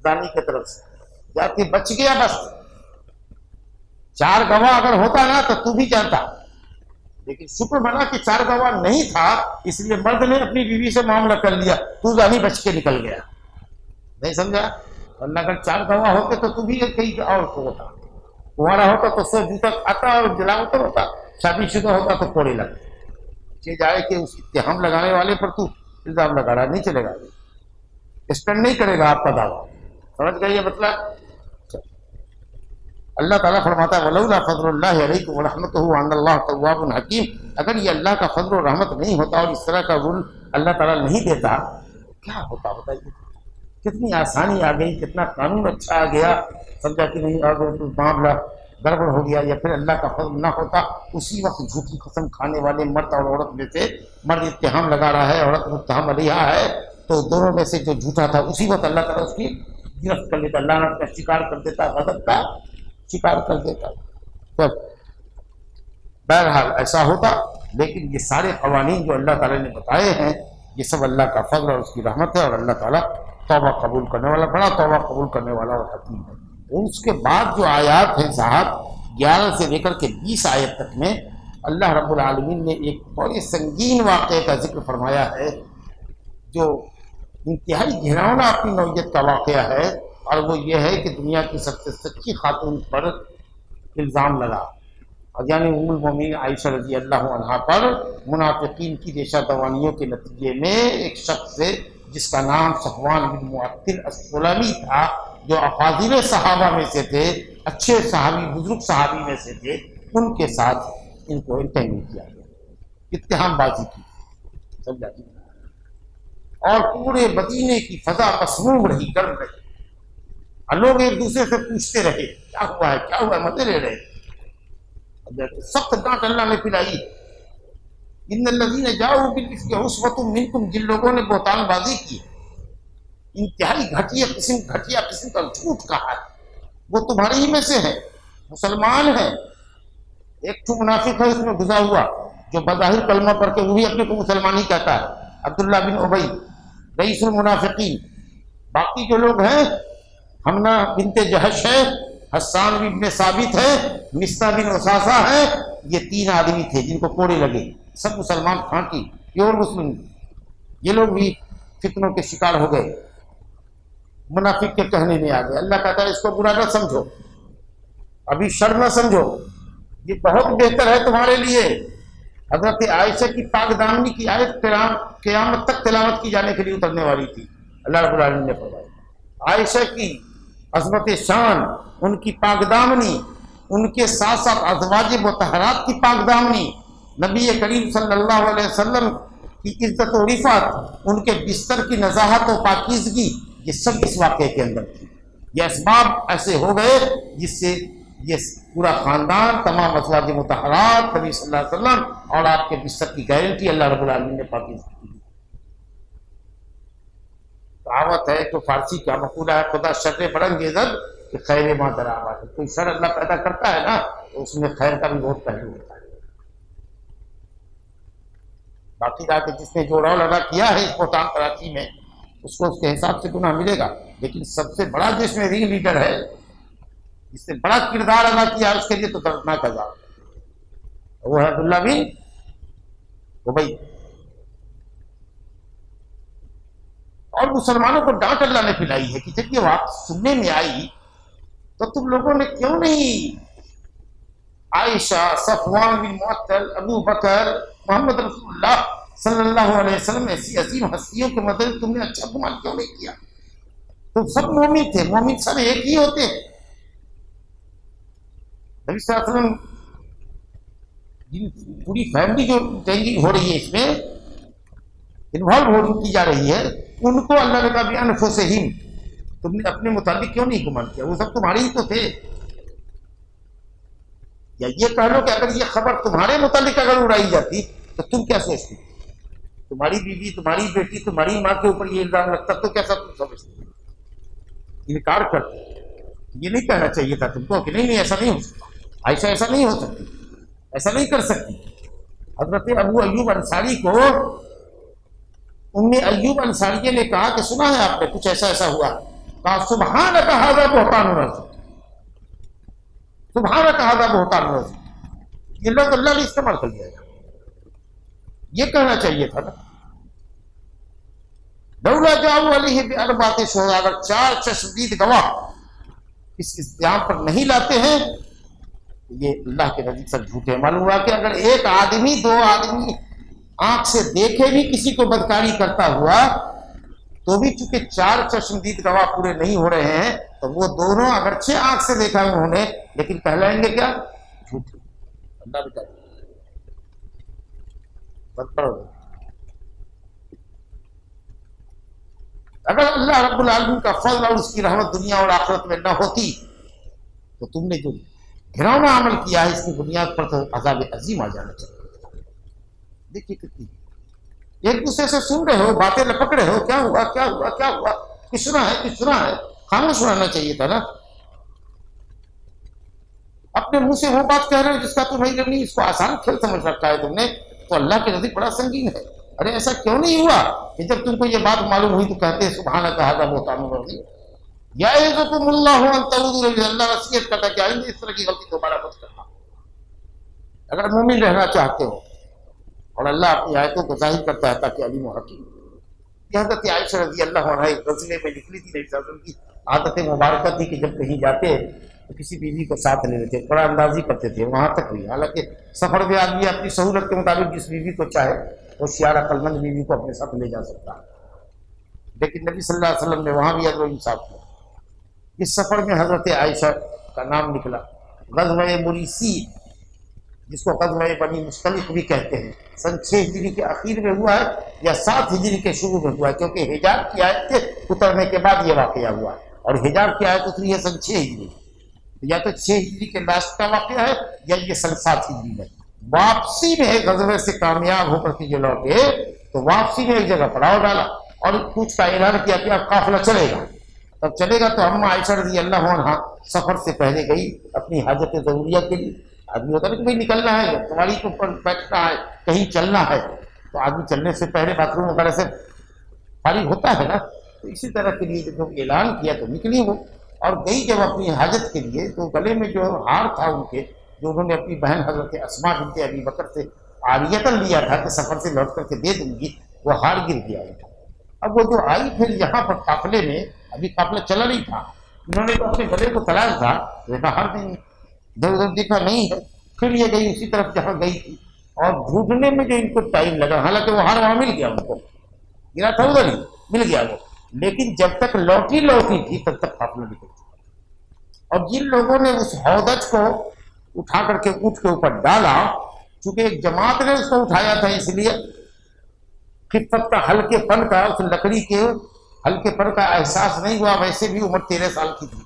زانی کی طرف سے. جا کے بچ گیا بس. 4 گواہ اگر ہوتا نا تو بھی جانتا، لیکن شکر بنا کہ 4 گواہ نہیں تھا، اس لیے مرد نے اپنی بیوی سے معاملہ کر لیا، تو زانی بچ کے نکل گیا. نہیں سمجھا؟ ورنہ اگر 4 گواہ ہوتے تو بھی کہیں اور کو ہوتا. تمہارا ہوتا تو 100 جوتا کھاتا اور جلاوطن ہوتا. شادی شدہ ہوتا تو کوڑے لگتے. یہ جائے کہ اس اتہام لگانے والے پر تو الزام لگا رہا، نہیں چلے گا، اسٹینڈ نہیں کرے گا آپ کا دعویٰ. سمجھ گئے یہ مطلب؟ اللہ تعالیٰ فرماتا ہے وَلَوْلَا فَضْلُ اللَّهِ عَلَيْكُمْ وَرَحْمَتُهُ وَأَنَّ اللَّهَ تَوَّابٌ حَكِيمٌ. اگر یہ اللہ کا فضل و رحمت نہیں ہوتا اور اس طرح کا رول اللہ تعالیٰ نہیں دیتا، کیا ہوتا بتائیے؟ کتنی آسانی آ گئی، کتنا قانون اچھا آ گیا. سمجھا کہ نہیں؟ اگر تو معاملہ گڑبڑ ہو گیا یا پھر اللہ کا فضل نہ ہوتا، اسی وقت جھوٹی قسم کھانے والے مرد اور عورت میں سے مرد اتہام لگا رہا ہے، عورت متہم علیہا ہے، تو دونوں میں سے جو جھوٹا تھا اسی وقت اللہ تعالیٰ اس کی گرفت کر لیتا، لعنت کا شکار کر دیتا، غضب کا شکار کر دیتا. تب بہرحال ایسا ہوتا. لیکن یہ سارے قوانین جو اللہ تعالیٰ نے بتائے ہیں، یہ سب اللہ کا فضل اور اس کی رحمت ہے، اور اللہ تعالیٰ توبہ قبول کرنے والا، بڑا توبہ قبول کرنے والا اور حکیم ہے. اس کے بعد جو آیات ہیں صاحب 11 سے لے کر کے 20 آیت تک میں اللہ رب العالمین نے ایک بڑے سنگین واقعے کا ذکر فرمایا ہے، جو انتہائی گھناؤنا اپنی نوعیت کا واقعہ ہے. اور وہ یہ ہے کہ دنیا کی سب سے سچی خاتون پر الزام لگا، یعنی ام المومنین عائشہ رضی اللہ عنہا پر منافقین کی ریشہ دوانیوں کے نتیجے میں ایک شخص سے جس کا نام صفوان بن معطل السلمی تھا، جو افاضل صحابہ میں سے تھے، اچھے صحابی، بزرگ صحابی میں سے تھے، ان کے ساتھ ان کو انٹرنیو کیا گیا، اتہام بازی کی. سمجھا جی؟ اور پورے مدینے کی فضا مسموم رہی، گرم رہی، اور لوگ ایک دوسرے سے پوچھتے رہے کیا ہوا ہے، کیا ہوا ہے، مزے لے رہے. سخت ڈانٹ اللہ نے پلائی. ان الذین جاؤوا بالافک عصبۃ منکم، جن لوگوں نے بہتان بازی کی، انتہائی گھٹیا قسم کا جھوٹ کہا ہے، وہ تمہارے ہی میں سے ہے، مسلمان ہیں. ایک تو منافق ہے اس میں گھسا ہوا، جو بظاہر کلمہ پڑھ کے وہ بھی اپنے کو مسلمان ہی کہتا ہے، عبداللہ بن ابی رئیس المنافقین. باقی جو لوگ ہیں، حمنہ بنت جہش ہے، حسان بن ثابت ہے، مصطح بن اساسہ ہے، یہ 3 آدمی تھے جن کو کوڑے لگے. سب مسلمان کھانٹی پیور مسلم. یہ لوگ بھی فتنوں کے شکار ہو گئے، منافق کے کہنے میں آ گئے. اللہ کہتا ہے اس کو برا نہ سمجھو، ابھی شر نہ سمجھو، یہ بہت بہتر ہے تمہارے لیے. حضرت عائشہ کی پاک دامنی کی آیت قیامت تک تلاوت کی جانے کے لیے اترنے والی تھی. اللہ رب العالمین نے فرمایا عائشہ کی عظمت شان، ان کی پاک دامنی، ان کے ساتھ ساتھ ازواج مطہرات کی پاک دامنی، نبی کریم صلی اللہ علیہ وسلم کی عزت و رفعت، ان کے بستر کی نزاہت و پاکیزگی، یہ سب اس واقعے کے اندر تھی. یہ اسباب ایسے ہو گئے جس سے یہ پورا خاندان، تمام ازواج مطہرات، نبی صلی اللہ علیہ وسلم اور آپ کے بستر کی گارنٹی اللہ رب العالمین نے پاکیزگی دی. کہاوت ہے تو فارسی کا مقولہ ہے خدا شر برنگ زد کہ خیر ما در آباد. کوئی شر اللہ پیدا کرتا ہے نا تو اس میں خیر کا بھی بہت پہلو ہوتا ہے. باقی رہا کہ جس نے جو رول ادا کیا ہے اس بہتان کراچی میں، اس کو اس کے حساب سے گناہ ملے گا. لیکن سب سے بڑا جو اس میں رنگ لیڈر ہے، جس نے بڑا کردار ادا کیا ہے، اس کے لیے تو دردناک عذاب، وہ ہے عبداللہ بن ابی. اور مسلمانوں کو ڈانٹ اللہ نے پلائی ہے کہ جب یہ بات سننے میں آئی تو تم لوگوں نے کیوں نہیں عائشہ، صفوان بن معطل، ابو بکر، محمد رسول اللہ صلی اللہ علیہ وسلم ایسی عظیم ہستیوں کے مدد تم نے اچھا گمان کیوں نہیں کیا؟ تم سب مومن تھے، مومن سب ایک ہی ہوتے ہیں۔ نبی صلی اللہ علیہ وسلم پوری فیملی جو چینجنگ ہو رہی ہے، اس میں انوالو کی جا رہی ہے، ان کو اللہ نے کہا بِأَنفُسِهِمْ، تم نے اپنے متعلق کیوں نہیں گمان کیا؟ وہ سب تمہارے ہی تو تھے۔ یا یہ کہہ لو کہ اگر یہ خبر تمہارے متعلق اگر اڑائی جاتی تو تم کیا سوچتی؟ تمہاری بیوی، تمہاری بیٹی، تمہاری ماں کے اوپر یہ الزام لگتا تو کیسا تم سمجھتے؟ انکار کرتے۔ یہ نہیں کہنا چاہیے تھا تم کو کہ نہیں ایسا نہیں ہو سکتا، عائشہ ایسا نہیں ہو سکتی، ایسا نہیں کر سکتی۔ حضرت ابو ایوب انصاری کو ام ایوب انصاریہ نے کہا کہ سنا ہے آپ نے کچھ ایسا ایسا ہوا؟ کہا سبحانک ھذا بہتان عظیم، سبحانک ھذا بہتان عظیم۔ یہ لفظ اللہ نے استعمال کر لیا ہے، یہ کہنا چاہیے تھا نا۔ لولا جاؤ علیہ باربعۃ شہداء، اگر 4 چشمدید گواہ اس اتہام پر نہیں لاتے ہیں یہ اللہ کے نزدیک سب جھوٹے۔ معلوم ہوا کہ اگر ایک آدمی 2 آدمی آنکھ سے دیکھے بھی کسی کو بدکاری کرتا ہوا تو بھی چونکہ 4 چشمدید گواہ پورے نہیں ہو رہے ہیں تو وہ دونوں اگرچہ آنکھ سے دیکھا انہوں نے لیکن کہلائیں گے کیا؟ جھوٹے۔ اللہ بتا اگر اللہ رب العالمین کا فضل اور اس کی رحمت دنیا اور آخرت میں نہ ہوتی تو تم نے جو گھناؤنا عمل کیا ہے اس کی بنیاد پر تو عذاب عظیم آ جانا چاہیے۔ دیکھیے کتنی ایک دوسرے سے سن رہے ہو، باتیں لپک رہے ہو، کیا ہوا کیا ہوا کیا ہوا، کس سنا ہے کس سنا ہے، خاموش رہنا چاہیے تھا نا۔ اپنے منہ سے وہ بات کہہ رہے ہو جس کا تمہیں علم نہیں، اس کو آسان کھیل سمجھ رکھا ہے تم نے، تو اللہ کے نزدیک بڑا سنگین ہے۔ ارے ایسا کیوں نہیں ہوا کہ جب تم کو یہ بات معلوم ہوئی تو کہتے ہیں سبحانک ھذا بہتان عظیم؟ یعظکم اللہ ان تعودوا الی اللہ، وصیت کرتا کہ آئندہ اس طرح کی غلطی دوبارہ مت کرنا اگر مومن رہنا چاہتے ہو۔ اور اللہ اپنی آیتوں کو ظاہر کرتا ہے تاکہ علیم و حکیم۔ یہ حضرت عائشہ رضی اللہ عنہا ایک غزوے میں نکلی تھی، نبی صلی اللہ علیہ وسلم کی عادت مبارکہ تھی کہ جب کہیں جاتے تو کسی بیوی کو ساتھ لے لیتے، بڑا اندازی کرتے تھے، وہاں تک ہوئی۔ حالانکہ سفر میں آدمی اپنی سہولت کے مطابق جس بیوی کو چاہے ہوشیار عقل مند بیوی کو اپنے ساتھ لے جا سکتا ہے، لیکن نبی صلی اللہ علیہ وسلم نے وہاں بھی عدل و انصاف کیا۔ اس سفر میں حضرت عائشہ کا نام نکلا، غزوہ مریسی جس کو غزوہ بنی مصطلق بھی کہتے ہیں، سن 6 ہجری کے آخر میں ہوا ہے یا 7 ہجری کے شروع میں ہوا ہے، کیونکہ حجاب کی آیت کے اترنے کے بعد یہ واقعہ ہوا ہے اور حجاب کی آیت اتری ہے سن 6 ہجری، یا تو 6 ہجری کے لاسٹ کا واقعہ ہے یا یہ سن 7 ہجری میں۔ واپسی میں غزوے سے کامیاب ہو کر کے جو لوٹے تو واپسی میں ایک جگہ پڑاؤ ڈالا اور کچھ کا اعلان کیا کہ اب قافلہ چلے گا۔ تب چلے گا تو اما عائشہ رضی اللہ عنہا سفر سے پہلے گئی اپنی حاجت ضروریہ کے لیے۔ آدمی ہوتا ہے کہ بھائی نکلنا ہے، سواری کے اوپر بیٹھنا ہے، کہیں چلنا ہے تو آدمی چلنے سے پہلے باتھ روم وغیرہ سے فارغ ہوتا ہے نا، تو اسی طرح کے لیے جب اعلان کیا تو نکلی وہ اور گئی جب اپنی حاجت کے لیے تو گلے میں جو ہار تھا ان کے جو انہوں نے اپنی بہن حضرت اسماء بنت ابی بکر سے عاریتاً لیا تھا کہ سفر سے لوٹ کر کے دے دوں گی، وہ ہار گر گیا تھا۔ اب وہ جو آئی پھر یہاں پر قافلے میں، ابھی قافلہ چلا نہیں تھا، انہوں نے تو اپنے گلے کو تلاش تھا، دیکھا ہر دن ادھر ادھر دیکھا نہیں ہے، پھر یہ گئی اسی طرف جہاں گئی تھی اور ڈھونڈنے میں جو ان کو ٹائم لگا، حالانکہ وہ ہار وہاں مل گیا، ان کو گرا تھا ادھر ہی مل گیا وہ، لیکن جب تک لوٹی تھی تب تک قافلہ نکل چکا۔ اور جن لوگوں نے اس ہودج کو اٹھا کر کے اونٹ کے اوپر ڈالا، چونکہ ایک جماعت نے اس کو اٹھایا تھا اس لیے خفت کا، ہلکے پن کا، اس لکڑی کے ہلکے پن کا احساس نہیں ہوا۔ ویسے بھی عمر 13 سال کی تھی،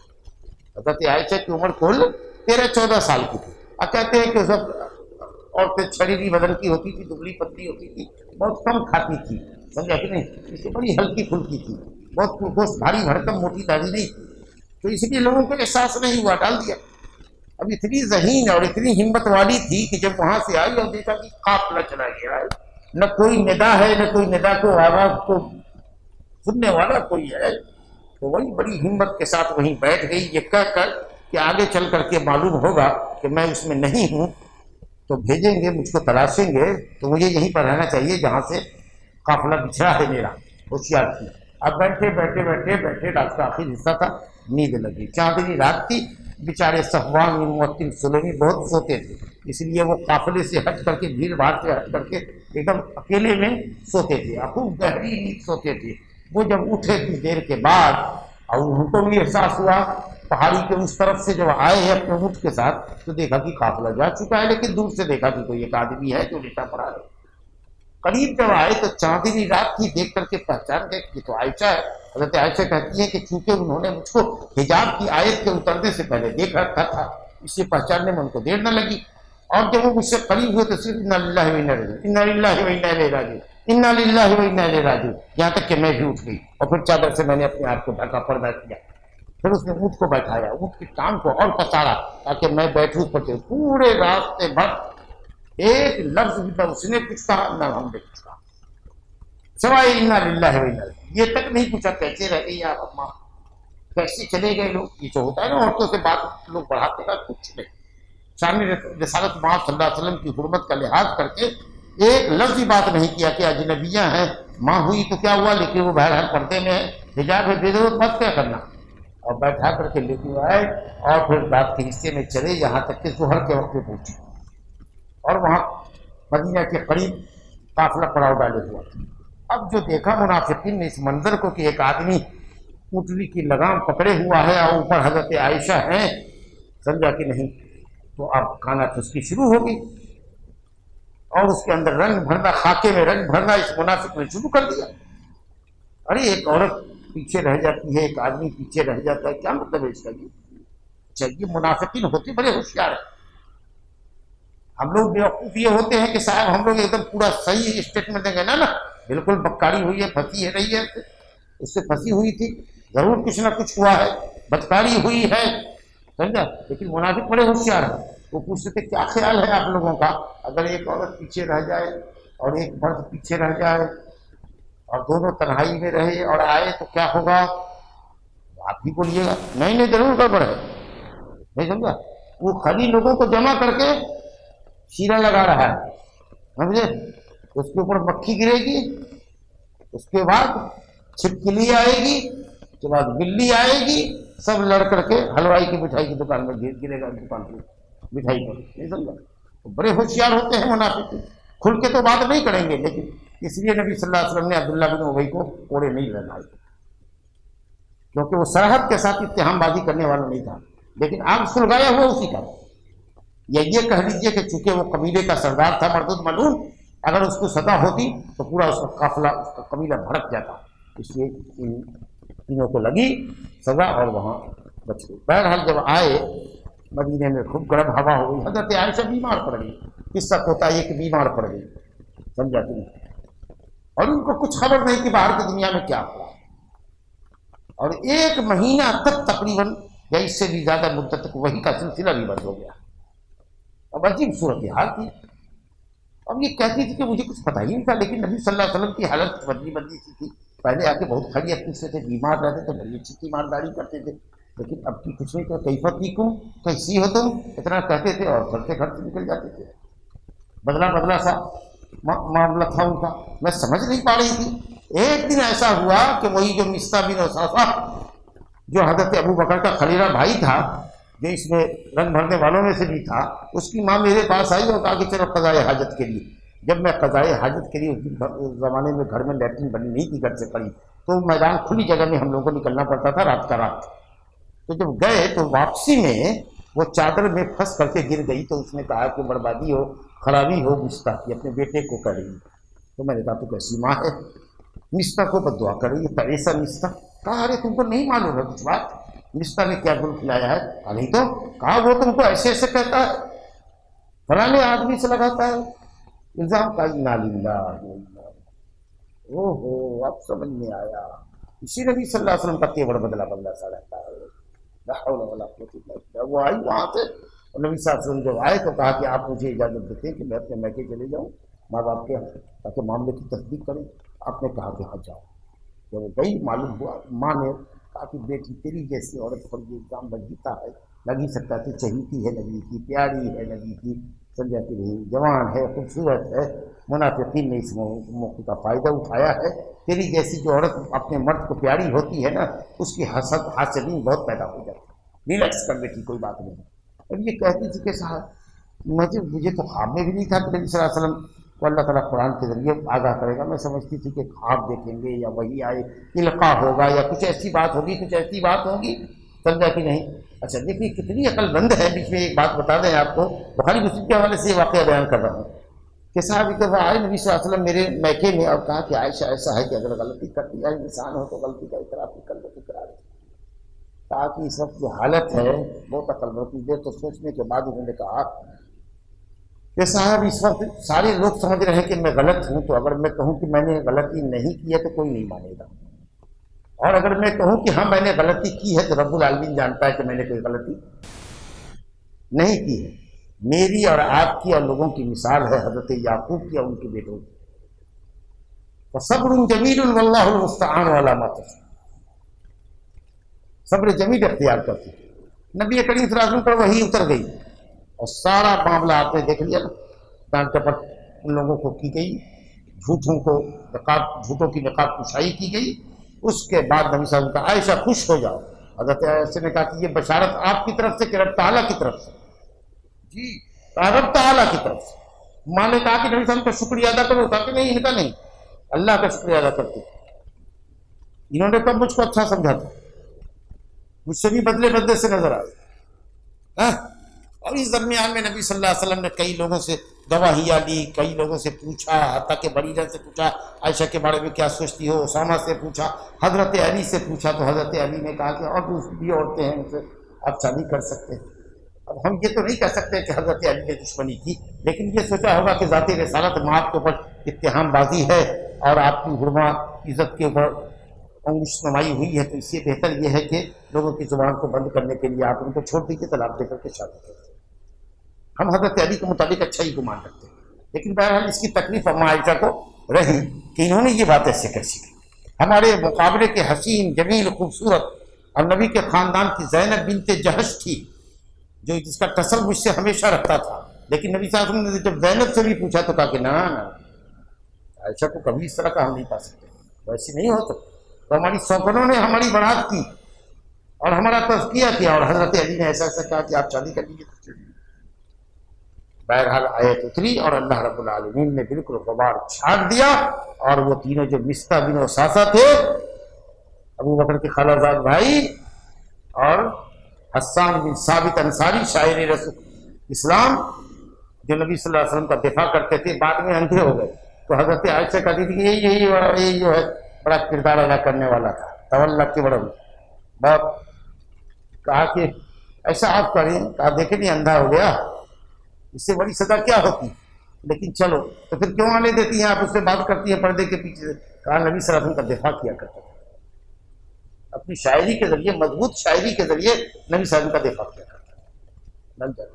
حضرت عائشہ کی عمر کل 13-14 سال کی تھی۔ اب کہتے ہیں کہ اس وقت عورتیں چھڑی بدن کی ہوتی تھی، دبلی پتلی ہوتی تھی، بہت کم کھاتی تھی، سمجھا کہ نہیں، اس سے بڑی ہلکی پھلکی تھی، بہت گوشت بھاری بھرکم موٹی داڑھی نہیں تھی، تو اس لیے لوگوں کو احساس نہیں ہوا، ڈال دیا۔ اب اتنی ذہین اور اتنی ہمت والی تھی کہ جب وہاں سے آئی اور دیکھا کہ قافلہ چلا گیا ہے، نہ کوئی ندا ہے، نہ کوئی ندا کو آواز کو سننے والا کوئی ہے، تو وہی بڑی ہمت کے ساتھ وہیں بیٹھ گئی، یہ کہہ کر کہ آگے چل کر کے معلوم ہوگا کہ میں اس میں نہیں ہوں تو بھیجیں گے، مجھ کو تلاشیں گے، تو مجھے یہیں پر رہنا چاہیے جہاں سے قافلہ بچھڑا ہے میرا۔ ہوشیار تھی۔ اب بیٹھے بیٹھے بیٹھے بیٹھے رات کا آخر حصہ تھا، نیند لگی، چاندنی رات تھی، بیچارے صفوان بن معطل سلمی بہت سوتے تھے، اس لیے وہ قافلے سے ہٹ کر کے، بھیڑ بھاڑ سے ہٹ کر کے ایک دم اکیلے میں سوتے تھے، خوب گہری نیند سوتے تھے۔ وہ جب اٹھے کچھ دیر کے بعد اور ان کو بھی احساس ہوا، پہاڑی کے اس طرف سے جب آئے ہیں اپنے اونٹ کے ساتھ تو دیکھا کہ قافلہ جا چکا ہے، لیکن دور سے دیکھا کہ کوئی ایک آدمی ہے جو لیٹا پڑا ہے۔ قریب جب آئے تو چاندنی رات تھی، دیکھ کر کے پہچان گئے کہ تو عائشہ ہے۔ حضرت عائشہ کہتی ہے کہ چونکہ انہوں نے مجھ کو حجاب کی آیت کے اترنے سے پہلے دیکھ رکھا تھا، اس سے پہچاننے میں ان کو دیر نہ لگی، اور جب وہ مجھ سے قریب ہوئے تو صرف انا للہ و انا الیہ انا للہ و انا الیہ راجعون انا للہ و انا الیہ راجعون، یہاں تک کہ میں بھی اٹھ گئی اور پھر چادر سے میں نے اپنے آپ کو ڈھکا، پردہ کیا۔ پھر اس نے اونٹ کو بیٹھایا، اونٹ کی ٹانگ کو اور پسارا تاکہ میں بیٹھوں پر۔ پورے راستے بھر ایک لفظ بھی نہ اس نے کچھ کہا نہ ہم نے کچھ کہا، سوائے انا للہ و انا الیہ۔ یہ تک نہیں پوچھا کیسے رہ گئی آپ اماں، کیسے چلے گئے لوگ۔ یہ جو ہوتا ہے نا عورتوں سے بات لوگ بڑھاتے ہیں، کچھ نہیں، سامنے رسالت مآب صلی اللہ علیہ وسلم کی حرمت کا لحاظ کر کے ایک لفظ ہی بات نہیں کیا کہ اجنبیاں ہیں، ماں ہوئی تو کیا ہوا، لیکن وہ بہرحال پردے میں ہے، حجاب ہے، بے ضرورت مت کیا کرنا۔ اور بیٹھا کر کے لے کے آئے اور پھر رات کے حصے میں چلے، یہاں تک کہ ظہر کے وقت پہ پہنچے، اور وہاں مدینہ کے قریب قافلہ پڑاؤ ڈالے ہوا تھا۔ اب جو دیکھا منافقین نے اس منظر کو کہ ایک آدمی اونٹنی کی لگام پکڑے ہوا ہے اور اوپر حضرت عائشہ ہیں، سمجھا کہ نہیں، تو اب کانا پھسکی شروع ہوگی اور اس کے اندر رنگ بھرنا، خاکے میں رنگ بھرنا اس منافق نے شروع کر دیا۔ ارے ایک عورت پیچھے رہ جاتی ہے، ایک آدمی پیچھے رہ جاتا ہے، کیا مطلب ہے اس کا؟ یہ منافقین ہوتے بڑے ہوشیار ہیں۔ ہم لوگ بیوقوف یہ ہوتے ہیں کہ صاحب ہم لوگ ایک دم پورا صحیح اسٹیٹمنٹ دیں گے، نا بالکل بکاری ہوئی ہے، پھنسی ہے رہی ہے، اس سے پھنسی ہوئی تھی، ضرور کچھ نہ کچھ ہوا ہے، بدکاری ہوئی ہے، سمجھا۔ لیکن منافق بڑے ہوشیار ہیں، وہ پوچھتے تھے کیا خیال ہے آپ لوگوں کا اگر ایک عورت پیچھے رہ جائے اور ایک مرد پیچھے رہ جائے اور دونوں تنہائی میں رہے اور آئے تو کیا ہوگا؟ آپ ہی بولیے گا۔ نہیں ضرور گڑبڑ ہے، نہیں سمجھا۔ وہ خالی لوگوں کو جمع کر کے شیرہ لگا رہا ہے، سمجھے، اس کے اوپر مکھی گرے گی، اس کے بعد چھپکلی آئے گی، اس کے بعد بلی آئے گی، سب لڑ کر کے حلوائی کی مٹھائی کی دکان میں گرے گا، دکان کی مٹھائی پر، نہیں سمجھا۔ بڑے ہوشیار ہوتے ہیں منافق، کھل کے تو بات نہیں کریں گے، لیکن اس لیے نبی صلی اللہ علیہ وسلم نے عبداللہ بن ابی کو کوڑے نہیں لگائے، کیونکہ وہ سرحد کے ساتھ اتہام بازی کرنے والا نہیں تھا، لیکن آگ سلگایا ہوا اسی کا۔ یا یہ کہہ لیجیے کہ چونکہ وہ قبیلے کا سردار تھا مردود ملعون، اگر اس کو سزا ہوتی تو پورا اس کا قافلہ، اس کا قبیلہ بھڑک جاتا، اس لیے ان تینوں کو لگی سزا اور وہاں بچ گئی۔ بہرحال جب آئے مدینے میں خوب گرم ہوا ہو گئی، حضرت عائشہ بیمار پڑ گئی، قصہ ہوتا ہے کہ بیمار پڑ گئی، سمجھا کہ نہیں، اور ان کو کچھ خبر نہیں کہ باہر کی دنیا میں کیا ہوا، اور 1 مہینہ تک تقریباً یا اس سے بھی زیادہ مدت تک وہی کا سلسلہ بھی بند ہو گیا۔ اب عجیب صورتحال تھی۔ اب یہ کہتی تھی کہ مجھے کچھ پتہ ہی نہیں تھا، لیکن نبی صلی اللہ علیہ وسلم کی حالت بدلی سی تھی، پہلے آ کے بہت خیریت سے تھے، بیمار رہتے تھے، بڑی اچھی تیمارداری کرتے تھے، لیکن اب کی کچھ نہیں کہ کیفیت ٹھیکوں، کیسی ہو تم، اتنا کہتے تھے اور گھر سے نکل جاتے تھے۔ بدلا سا معاملہ تھا ان کا، میں سمجھ نہیں پا رہی تھی۔ ایک دن ایسا ہوا کہ وہی جو مصطح بن اساسہ جو حضرت ابو بکر کا خلیرہ بھائی تھا، جو اس میں رنگ بھرنے والوں میں سے بھی تھا، اس کی ماں میرے پاس آئی اور کہا کہ چلو قضائے حاجت کے لیے۔ جب میں قضائے حاجت کے لیے اس زمانے میں گھر میں لیٹرین بنی نہیں تھی، گھر سے قریب، تو میدان کھلی جگہ میں ہم لوگوں کو نکلنا پڑتا تھا رات کا رات۔ تو جب گئے تو واپسی میں وہ چادر میں پھنس کر کے گر گئی، تو اس نے کہا کہ بربادی ہو، خرابی ہو مصطح کی، اپنے بیٹے کو کر رہی۔ تو میں نے کہا تو کیسی ماں ہے، مصطح کو بد دعا کر رہی ہے، ایسا مصطح؟ کہا ارے تم کو نہیں معلوم ہے کچھ بات، مصطح نے کیا گل کھلایا ہے؟ نہیں تو کہا وہ تم کو ایسے ایسے کہتا ہے، فلانے آدمی سے لگاتا ہے الزام کا۔ انا للہ، او ہو، اب سمجھ میں آیا، اسی نبی صلی اللہ علیہ وسلم کا تیور بدلا سا رہتا ہے۔ لا حول ولا قوت الا باللہ۔ وہ آئی وہاں سے، اور نبی صلی اللہ علیہ وسلم جب آئے تو کہا کہ آپ مجھے اجازت دیتے کہ میں اپنے میکے چلے جاؤں ماں باپ کے یہاں تاکہ معاملے کی تصدیق کریں۔ آپ نے کہا کہ ہاں جاؤ۔ جب وہ گئی معلوم ہوا، ماں نے کہا کہ بیٹی تیری جیسی عورت پر یہ الزام لگیتا ہے، لگ ہی سکتا ہے، چہیتی ہے نبی کی، پیاری ہے نبی کی، سمجھا کہ نہیں، جوان ہے، خوبصورت ہے، منافقین نے اس موقع کا فائدہ اٹھایا ہے۔ تیری جیسی جو عورت اپنے مرد کو پیاری ہوتی ہے نا، اس کی حسد حاسدین بہت پیدا ہو جاتی ہے، ریلیکس کر بیٹی، کوئی بات نہیں۔ اب یہ کہتی تھی کہ صاحب مجھے تو خواب میں بھی نہیں تھا کہ نبی صلی اللہ علیہ وسلم تو اللہ تعالیٰ قرآن کے ذریعے آگاہ کرے گا۔ میں سمجھتی تھی کہ خواب دیکھیں گے یا وہی آئے القاء ہوگا یا کچھ ایسی بات ہوگی، کچھ ایسی بات ہوگی، سمجھا کہ نہیں؟ اچھا دیکھیے کتنی عقل مند ہے۔ بیچ میں ایک بات بتا دیں آپ کو، بخاری مسلم کے حوالے سے یہ واقعہ بیان کر رہا ہوں کہ صاحب ایک دفعہ آئے نبی صلی اللہ علیہ وسلم میرے میکے میں اور کہا کہ عائشہ ایسا ہے کہ اگر غلطی کر دیا انسان ہو تو غلطی کا اعتراف کر لو تو کرا دے۔ کہا کہ اس وقت جو حالت ہے بہت عقل ہوتی دیر تو سوچنے کے بعد انہوں نے کہا کہ صاحب اس وقت سارے لوگ سمجھ رہے ہیں کہ میں غلط ہوں، تو اگر میں کہوں کہ میں نے غلطی نہیں کی ہے تو کوئی نہیں مانے گا، اور اگر میں کہوں کہ ہاں میں نے غلطی کی ہے تو رب العالمین جانتا ہے کہ میں نے کوئی غلطی نہیں کی ہے۔ میری اور آپ کی اور لوگوں کی مثال ہے حضرت یعقوب کی اور ان کے بیٹوں کی۔ فصبر جمیل واللہ المستعان علی ما تصفون، صبر جمیل اختیار کرتی۔ نبی کریم صلی اللہ علیہ وسلم پر وحی اتر گئی اور سارا معاملہ آپ نے دیکھ لیا، ڈانٹ ٹپٹ ان لوگوں کو کی گئی، جھوٹوں کی نقاب کشائی کی گئی۔ اس کے بعد نبی صلی اللہ علیہ وسلم کا عائشہ خوش ہو جاؤ، حضرت عائشہ نے کہا کہ یہ بشارت آپ کی طرف سے کہ رب تعالیٰ کی طرف سے، جی رب تعالیٰ کی طرف سے۔ ماں نے کہا کہ نبی صلی اللہ علیہ وسلم کا شکریہ ادا کرو، کہا کہ نہیں ان کا نہیں، اللہ کا شکریہ ادا کرتے۔ انہوں نے کب مجھ کو اچھا سمجھا تھا، مجھ سے بھی بدلے سے نظر آئے۔ اور اس درمیان میں نبی صلی اللہ علیہ وسلم نے کئی لوگوں سے گواہیاں لی، کئی لوگوں سے پوچھا، حتیٰ کہ بریرہ سے پوچھا عائشہ کے بارے میں کیا سوچتی ہو، اسامہ سے پوچھا، حضرت علی سے پوچھا تو حضرت علی نے کہا کہ اور دوسری عورتیں ہیں ان سے آپ شادی کر سکتے ہیں۔ اب ہم یہ تو نہیں کہہ سکتے کہ حضرت علی نے دشمنی کی، لیکن یہ سوچا ہوگا کہ ذاتی رسالت آپ کے اوپر اتہام بازی ہے اور آپ کی حرمہ عزت کے اوپر انگش نمائی ہوئی ہے، تو اس سے بہتر یہ ہے کہ لوگوں کی زبان کو بند کرنے کے لیے آپ ان کو چھوڑ دیجیے، طلاق دے کر کے شادی کریں۔ ہم حضرت علی کے مطابق اچھا ہی گمان رکھتے ہیں، لیکن بہرحال اس کی تکلیف اما عائشہ کو رہی کہ انہوں نے یہ بات ایسے کیسی کی۔ ہمارے مقابلے کے حسین جمیل خوبصورت اور نبی کے خاندان کی زینب بنت جہش تھی، جو جس کا تصل مجھ سے ہمیشہ رکھتا تھا، لیکن نبی صلی اللہ علیہ وسلم نے جب زینب سے بھی پوچھا تو کہا کہ نہ عائشہ کو کبھی اس طرح کا ہم نہیں پا سکتے، ویسے نہیں ہو تو ہماری سوکروں نے ہماری برات کی اور ہمارا تزکیہ کیا، اور حضرت علی نے ایسا کہا کہ آپ شادی کر لیجیے۔ بہرحال آیت اتری اور اللہ رب العالمین نے بالکل غبار چھاڑ دیا، اور وہ تینوں جو مصطح بن وثاثہ تھے، ابو بکر کے خالہ زاد بھائی، اور حسان بن ثابت انصاری شاعر رسول اسلام، جو نبی صلی اللہ علیہ وسلم کا دفاع کرتے تھے، بعد میں اندھے ہو گئے۔ تو حضرت عائشہ کہتی تھی کہ یہی جو ہے بڑا کردار ادا کرنے والا تھا، تولا کے بڑا بہت۔ کہا کہ ایسا آپ کریں، کہا دیکھیں نہیں اندھا ہو گیا، اس سے بڑی سزا کیا ہوتی، لیکن چلو تو پھر کیوں آنے دیتی ہیں آپ، اس سے بات کرتی ہیں پردے کے پیچھے سے۔ کہا نبی صلی اللہ علیہ وسلم کا دفاع کیا کرتا تھا، اپنی شاعری کے ذریعے، مضبوط شاعری کے ذریعے نبی صلی اللہ علیہ وسلم کا دفاع کیا کرتا تھا۔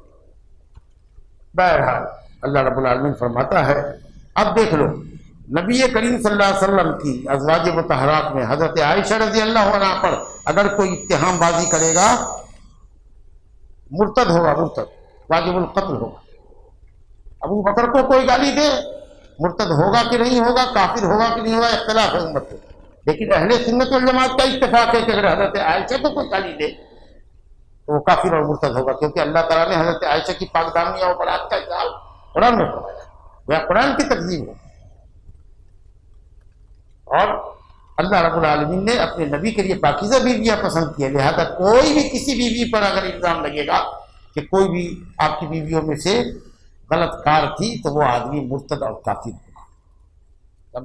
بہرحال اللہ رب العالمین فرماتا ہے، اب دیکھ لو نبی کریم صلی اللہ علیہ وسلم کی ازواج مطہرات میں حضرت عائشہ رضی اللہ عنہا پر اگر کوئی اتہام بازی کرے گا، مرتد ہوگا، مرتد واجب القتل ہوگا۔ ابو بکر کو کوئی گالی دے، مرتد ہوگا کہ نہیں ہوگا، کافر ہوگا کہ نہیں ہوگا، اختلاف ہے امت کو، لیکن اہل سنت والجماعت کا اتفاق ہے کہ اگر حضرت عائشہ کو کوئی گالی دے تو وہ کافر اور مرتد ہوگا، کیونکہ اللہ تعالیٰ نے حضرت عائشہ کی پاک دامنی اور برات کا اظہار قرآن میں فرمایا، وہ قرآن کی تکذیب ہے۔ اور اللہ رب العالمین نے اپنے نبی کے لیے پاکیزہ بیویاں پسند کی ہے، لہذا کوئی بھی کسی بیوی پر اگر الزام لگے گا کہ کوئی بھی آپ کی بیویوں میں سے غلط کار تھی تو وہ آدمی مرتد اور کافر ہوگا۔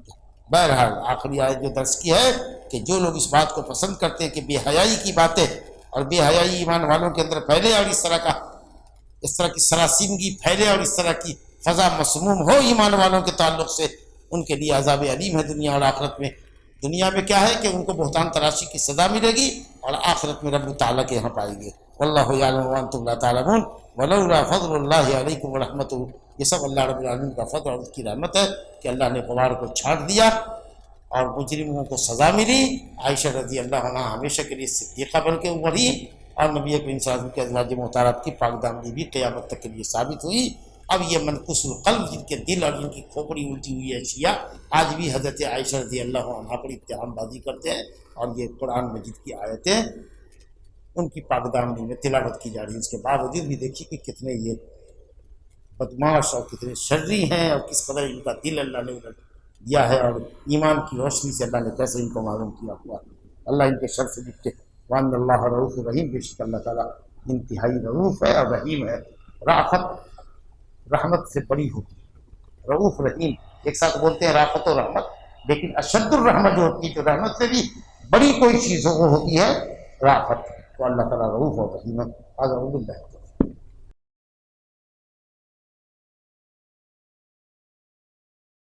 بہرحال آخری آیت جو درس کی ہے کہ جو لوگ اس بات کو پسند کرتے ہیں کہ بے حیائی کی باتیں اور بے حیائی ایمان والوں کے اندر پھیلے اور اس طرح کی سراسیمگی پھیلے اور اس طرح کی فضا مسموم ہو ایمان والوں کے تعلق سے، ان کے لیے عذاب علیم ہے دنیا اور آخرت میں۔ دنیا میں کیا ہے کہ ان کو بہتان تراشی کی سزا ملے گی، اور آخرت میں رب تعالیٰ کے یہاں پائیں گے۔ واللہ یعلم وانتم لا تعلمون ولولا فضل اللہ علیکم ورحمتہ۔ یہ سب اللہ رب العالمین کا فضل اور اس کی رحمت ہے کہ اللہ نے غبار کو چھاڑ دیا اور مجرموں کو سزا ملی۔ عائشہ رضی اللہ عنہ ہمیشہ کے لیے صدیقہ بن کے ابھری، اور نبی کریم صلی اللہ علیہ وسلم کے ازواج مطہرات کی پاک دامنی بھی قیامت تک کے لیے ثابت ہوئی۔ اب یہ منقوص القلب، جن کے دل اور جن کی کھوپڑی الٹی ہوئی ہے شیعہ، آج بھی حضرت عائشہ رضی اللہ عنہ پر اتہام بازی کرتے ہیں، اور یہ قرآن مجید کی آیتیں ان کی پاک دامنی میں تلاوت کی جا رہی ہے۔ اس کے باوجود بھی دیکھیے کہ کتنے یہ بدماش اور کتنے شرری ہیں، اور کس قدر ان کا دل اللہ نے الٹ دیا ہے، اور ایمان کی روشنی سے اللہ نے کیسے ان کو معلوم کیا ہوا۔ اللہ ان کے شر سے نپٹے۔ وان اللہ رؤوف رحیم، بے شک اللہ تعالیٰ انتہائی رؤوف ہے اور رحیم ہے۔ رافت رحمت سے بڑی ہوتی ہے، رؤوف رحیم ایک ساتھ بولتے ہیں رافت و رحمت، لیکن اشد الرحمت جو ہوتی ہے، جو رحمت سے بھی بڑی کوئی چیز ہوتی ہے رافت، تو اللہ تعالیٰ رؤوف اور رحیم ہے۔